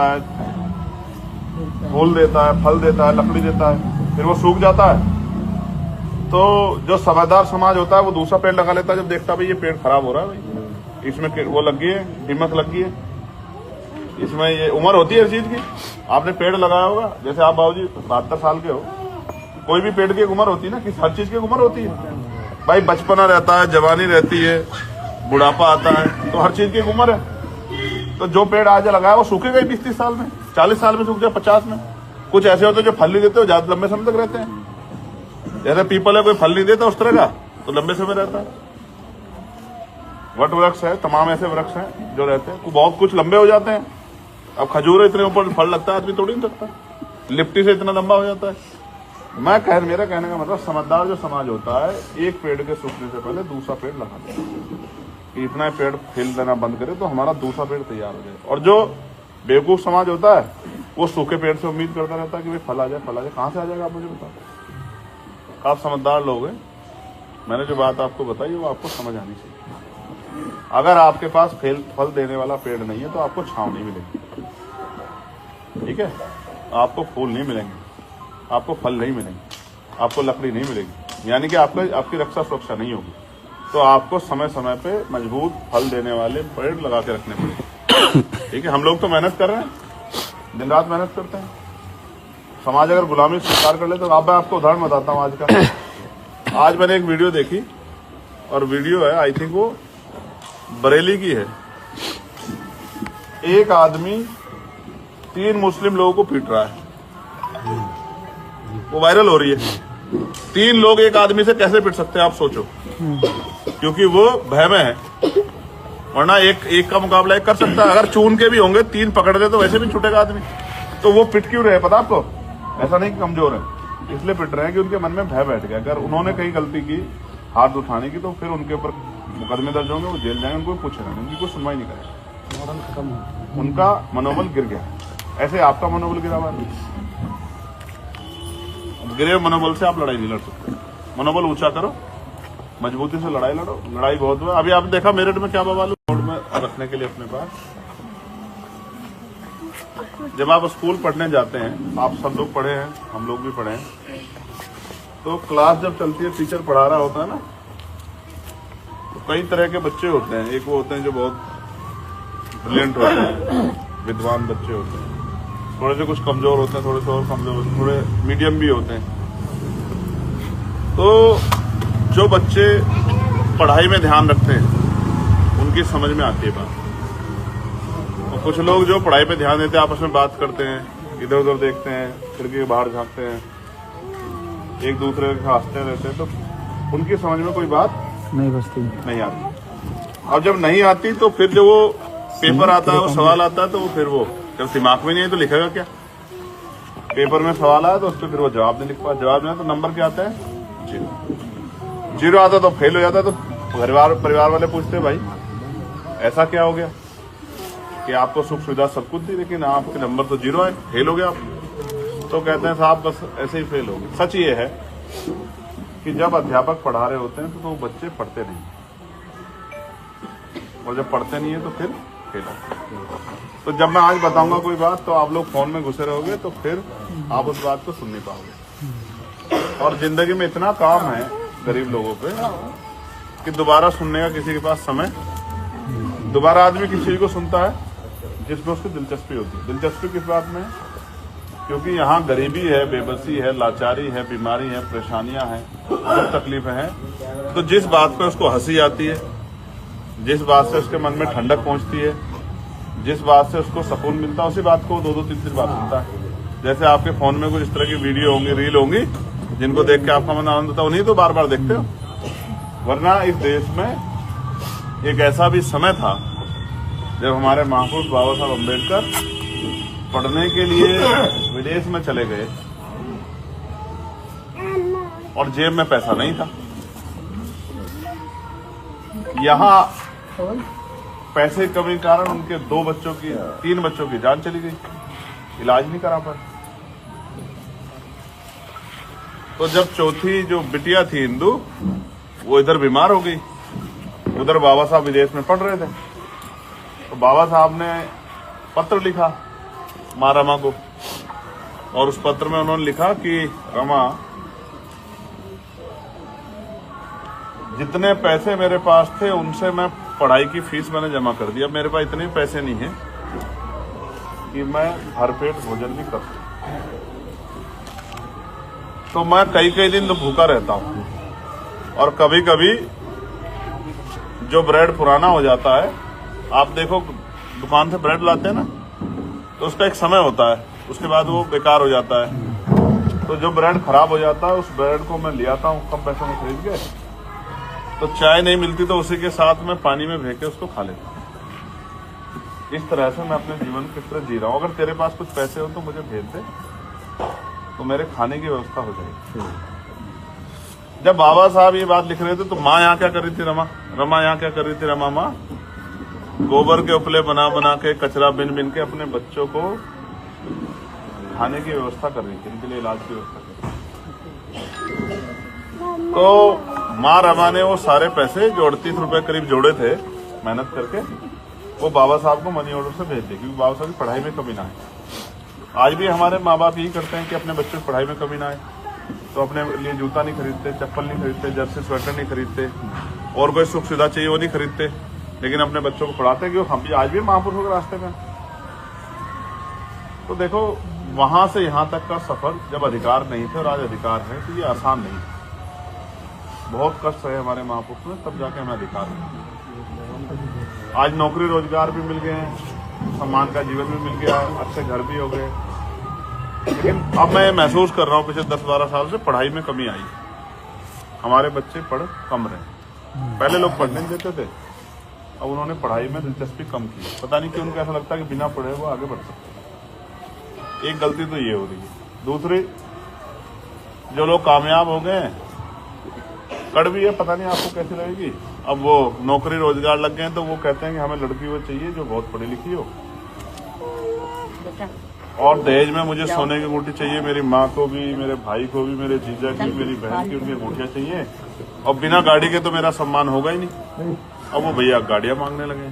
है, फूल देता है, फल देता है, लकड़ी देता है, फिर वो सूख जाता है। तो जो समझदार समाज होता है वो दूसरा पेड़ लगा लेता है जब देखता है भाई ये पेड़ खराब हो रहा है, भाई इसमें वो लग गई है, हिम्मत लग गई है, इसमें ये उम्र होती है हर चीज की। आपने पेड़ लगाया होगा, जैसे आप बाबूजी 72 साल के हो, कोई भी पेड़ की एक उम्र होती है ना, कि हर चीज की उम्र होती है भाई। बचपना रहता है, जवानी रहती है, बुढ़ापा आता है, तो हर चीज की एक उम्र है। तो जो पेड़ आज लगाया वो सूखेगा ही 20-30 साल में, 40 साल में सूख जाए, 50 में। कुछ ऐसे होते हैं जो फल नहीं देते, ज्यादा लंबे समय तक रहते हैं। जैसे पीपल है, कोई फल नहीं देता उस तरह का, तो लंबे समय रहता है। वट वृक्ष है, तमाम ऐसे वृक्ष हैं जो रहते हैं, बहुत कुछ लंबे हो जाते हैं। अब खजूर इतने ऊपर फल लगता है, आदमी तोड़ नहीं सकता, लिप्टी से इतना लंबा हो जाता है। मेरा कहने का मतलब, समझदार जो समाज होता है, एक पेड़ के सूखने से पहले दूसरा पेड़ लगा दे, इतना पेड़ फैल देना बंद करे तो हमारा दूसरा पेड़ तैयार हो जाए। और जो बेवकूफ समाज होता है वो सूखे पेड़ से उम्मीद करता रहता है कि भाई फल आ जाए, कहाँ से आ जाएगा आप मुझे बताओ। आप समझदार लोग हैं, मैंने जो बात आपको बताई वो आपको समझ आनी चाहिए। अगर आपके पास फल देने वाला पेड़ नहीं है तो आपको छांव नहीं मिलेगी, ठीक है। आपको फूल नहीं मिलेंगे, आपको फल नहीं मिलेंगे, आपको लकड़ी नहीं मिलेगी, यानी कि आपकी रक्षा सुरक्षा नहीं होगी। तो आपको समय समय पे मजबूत फल देने वाले पेड़ लगा के रखने पड़ेंगे, ठीक है। हम लोग तो मेहनत कर रहे हैं, दिन रात मेहनत करते हैं। समाज अगर गुलामी स्वीकार कर ले तो मैं आपको उदाहरण बताता हूँ आज का। आज मैंने एक वीडियो देखी, और वीडियो है, आई थिंक वो बरेली की है। एक आदमी 3 मुस्लिम लोगों को पीट रहा है, वो वायरल हो रही है। 3 लोग एक आदमी से कैसे पीट सकते हैं आप सोचो, क्योंकि वो भय में है, वरना एक का मुकाबला एक कर सकता है। अगर चून के भी होंगे, 3 पकड़ दे तो वैसे भी छूटेगा आदमी। तो वो पिट क्यों रहे पता आपको? ऐसा नहीं कि कमजोर है, इसलिए पिट रहे हैं कि उनके मन में भय बैठ गया। अगर उन्होंने कहीं गलती की, हाथ उठाने की, तो फिर उनके ऊपर मुकदमे दर्ज होंगे, वो जेल जाएंगे, उनको पूछेगा नहीं, उनकी कोई सुनवाई नहीं करेगा, उनका मनोबल गिर गया। ऐसे आपका मनोबल गिरा हुआ है, गिरे मनोबल से आप लड़ाई नहीं लड़ सकते। मनोबल ऊंचा करो, मजबूती से लड़ाई लड़ो। लड़ाई बहुत हुआ, अभी आपने देखा मेरठ में क्या बवाल, रोड में रखने के लिए अपने पास जब आप स्कूल पढ़ने जाते हैं, आप सब लोग पढ़े हैं, हम लोग भी पढ़े हैं, तो क्लास जब चलती है, टीचर पढ़ा रहा होता है ना, तो कई तरह के बच्चे होते हैं। एक वो होते हैं जो बहुत ब्रिलियंट होते हैं, विद्वान बच्चे होते हैं, थोड़े से कुछ कमजोर होते हैं, थोड़े से और कमजोर होते हैं, थोड़े मीडियम भी होते हैं। तो जो बच्चे पढ़ाई में ध्यान रखते हैं उनकी समझ में आती है बात, और कुछ लोग जो पढ़ाई पे ध्यान देते हैं आपस में बात करते हैं, इधर उधर देखते हैं, खिड़की के बाहर झांकते हैं, एक दूसरे के हंसते रहते हैं, तो उनकी समझ में कोई बात नहीं आती। और जब नहीं आती तो फिर जो वो पेपर आता है, वो सवाल आता है, तो वो फिर वो जब दिमाग में नहीं है तो लिखेगा क्या? पेपर में सवाल आया तो उस पर फिर वो जवाब नहीं लिख पाया, जवाब नहीं आया तो नंबर क्या आता है? जीरो आता तो फेल हो जाता। तो परिवार वाले पूछते भाई ऐसा क्या हो गया कि आपको सुख सुविधा सब कुछ दी लेकिन आपके नंबर तो जीरो है, फेल हो गया आप? तो कहते हैं साहब बस ऐसे ही फेल हो गए। सच ये है कि जब अध्यापक पढ़ा रहे होते हैं तो बच्चे पढ़ते नहीं, और जब पढ़ते नहीं है तो फिर फेल होते। तो जब मैं आज बताऊंगा कोई बात तो आप लोग फोन में घुसे रहोगे, तो फिर आप उस बात को सुन नहीं पाओगे। और जिंदगी में इतना काम है गरीब लोगों पे कि दोबारा सुनने का किसी के पास समय, दोबारा आदमी किसी चीज को सुनता है जिसमें उसकी दिलचस्पी होती है। दिलचस्पी किस बात में? क्योंकि यहाँ गरीबी है, बेबसी है, लाचारी है, बीमारी है, परेशानियां हैं, दुख तकलीफें हैं। तो जिस बात पे उसको हंसी आती है, जिस बात से उसके मन में ठंडक पहुंचती है, जिस बात से उसको सुकून मिलता है, उसी बात को 2-2, 3-3 बार सुनता है। जैसे आपके फोन में कुछ इस तरह की वीडियो होंगी, रील होंगी, जिनको देख के आपका मन आनंद होता है, उन्हीं तो बार बार देखते हो। वरना इस देश में एक ऐसा भी समय था जब हमारे महापुरुष बाबा साहब अम्बेडकर पढ़ने के लिए विदेश में चले गए और जेब में पैसा नहीं था। यहाँ पैसे की कमी के कारण उनके 3 बच्चों की जान चली गई, इलाज नहीं करा पाए। तो जब चौथी जो बिटिया थी हिंदू, वो इधर बीमार हो गई, उधर बाबा साहब विदेश में पढ़ रहे थे, तो बाबा साहब ने पत्र लिखा माँ रमा को, और उस पत्र में उन्होंने लिखा कि रमा, जितने पैसे मेरे पास थे उनसे मैं पढ़ाई की फीस मैंने जमा कर दी, अब मेरे पास इतने पैसे नहीं है कि मैं भरपेट भोजन भी कर सकूं, तो मैं कई दिन तो भूखा रहता हूं। और कभी कभी जो ब्रेड पुराना हो जाता है, आप देखो दुकान से ब्रेड लाते हैं ना, तो उसका एक समय होता है, उसके बाद वो बेकार हो जाता है। तो जो ब्रेड खराब हो जाता है उस ब्रेड को मैं ले आता हूँ कम पैसों में खरीद के, तो चाय नहीं मिलती तो उसी के साथ में पानी में भेज के उसको खा लेता हूँ। इस तरह से मैं अपने जीवन को किस तरह जी रहा हूँ। अगर तेरे पास कुछ पैसे हो तो मुझे भेज दे, तो मेरे खाने की व्यवस्था हो जाएगी। जब बाबा साहब ये बात लिख रहे थे तो माँ यहाँ क्या कर रही थी? रमा यहाँ क्या कर रही थी? रमा माँ गोबर के उपले बना बना के, कचरा बिन बिन के अपने बच्चों को खाने की व्यवस्था कर रही थी, इनके लिए इलाज की व्यवस्था कर रही थी। तो माँ रमा ने वो सारे पैसे जो 38 रुपए करीब जोड़े थे मेहनत करके, वो बाबा साहब को मनी ऑर्डर से भेज दिए, क्योंकि बाबा साहब की पढ़ाई में कमी ना आए। आज भी हमारे माँ बाप यही करते हैं कि अपने बच्चों की पढ़ाई में कमी ना आए, तो अपने लिए जूता नहीं खरीदते, चप्पल नहीं खरीदते, जर्सी स्वेटर नहीं खरीदते, और कोई सुख सुविधा चाहिए वो नहीं खरीदते, लेकिन अपने बच्चों को पढ़ाते हैं। कि हम भी आज भी महापुरुषों के रास्ते में। तो देखो, वहां से यहां तक का सफर जब अधिकार नहीं थे और आज अधिकार है, तो ये आसान नहीं है। बहुत कष्ट है हमारे महापुरुषों में, तब जाके हमें अधिकार है। आज नौकरी रोजगार भी मिल गए हैं, सम्मान का जीवन भी मिल गया है, अच्छे घर भी हो गए, लेकिन अब मैं महसूस कर रहा हूँ पिछले 10-12 साल से पढ़ाई में कमी आई। हमारे बच्चे पढ़ कम रहे। पहले लोग पढ़ने नहीं देते थे, अब उन्होंने पढ़ाई में दिलचस्पी कम की। पता नहीं क्यों उनको ऐसा लगता है कि बिना पढ़े वो आगे बढ़ सकते। एक गलती तो ये हो रही है। दूसरी, जो लोग कामयाब हो गए, कड़वी है, पता नहीं आपको कैसी लगेगी, अब वो नौकरी रोजगार लग गए तो वो कहते हैं कि हमें लड़की वो चाहिए जो बहुत पढ़ी लिखी हो, और दहेज में मुझे सोने की अंगूठी चाहिए, मेरी माँ को भी, मेरे भाई को भी, मेरे जीजा की, मेरी बहन की, उनकी अंगूठियां चाहिए, और बिना गाड़ी के तो मेरा सम्मान होगा ही नहीं। अब वो भैया गाड़ियां मांगने लगे।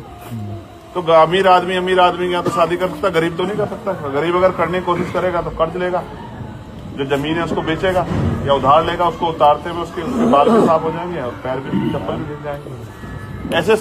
तो अमीर आदमी के यहाँ तो शादी कर सकता, गरीब तो नहीं कर सकता। गरीब अगर करने की कोशिश करेगा तो कर्ज लेगा, जो जमीन है उसको बेचेगा या उधार लेगा, उसको उतारते में उसके बाल भी साफ हो जाएंगे और पैर भी, चप्पल भी गिर जाएंगे। ऐसे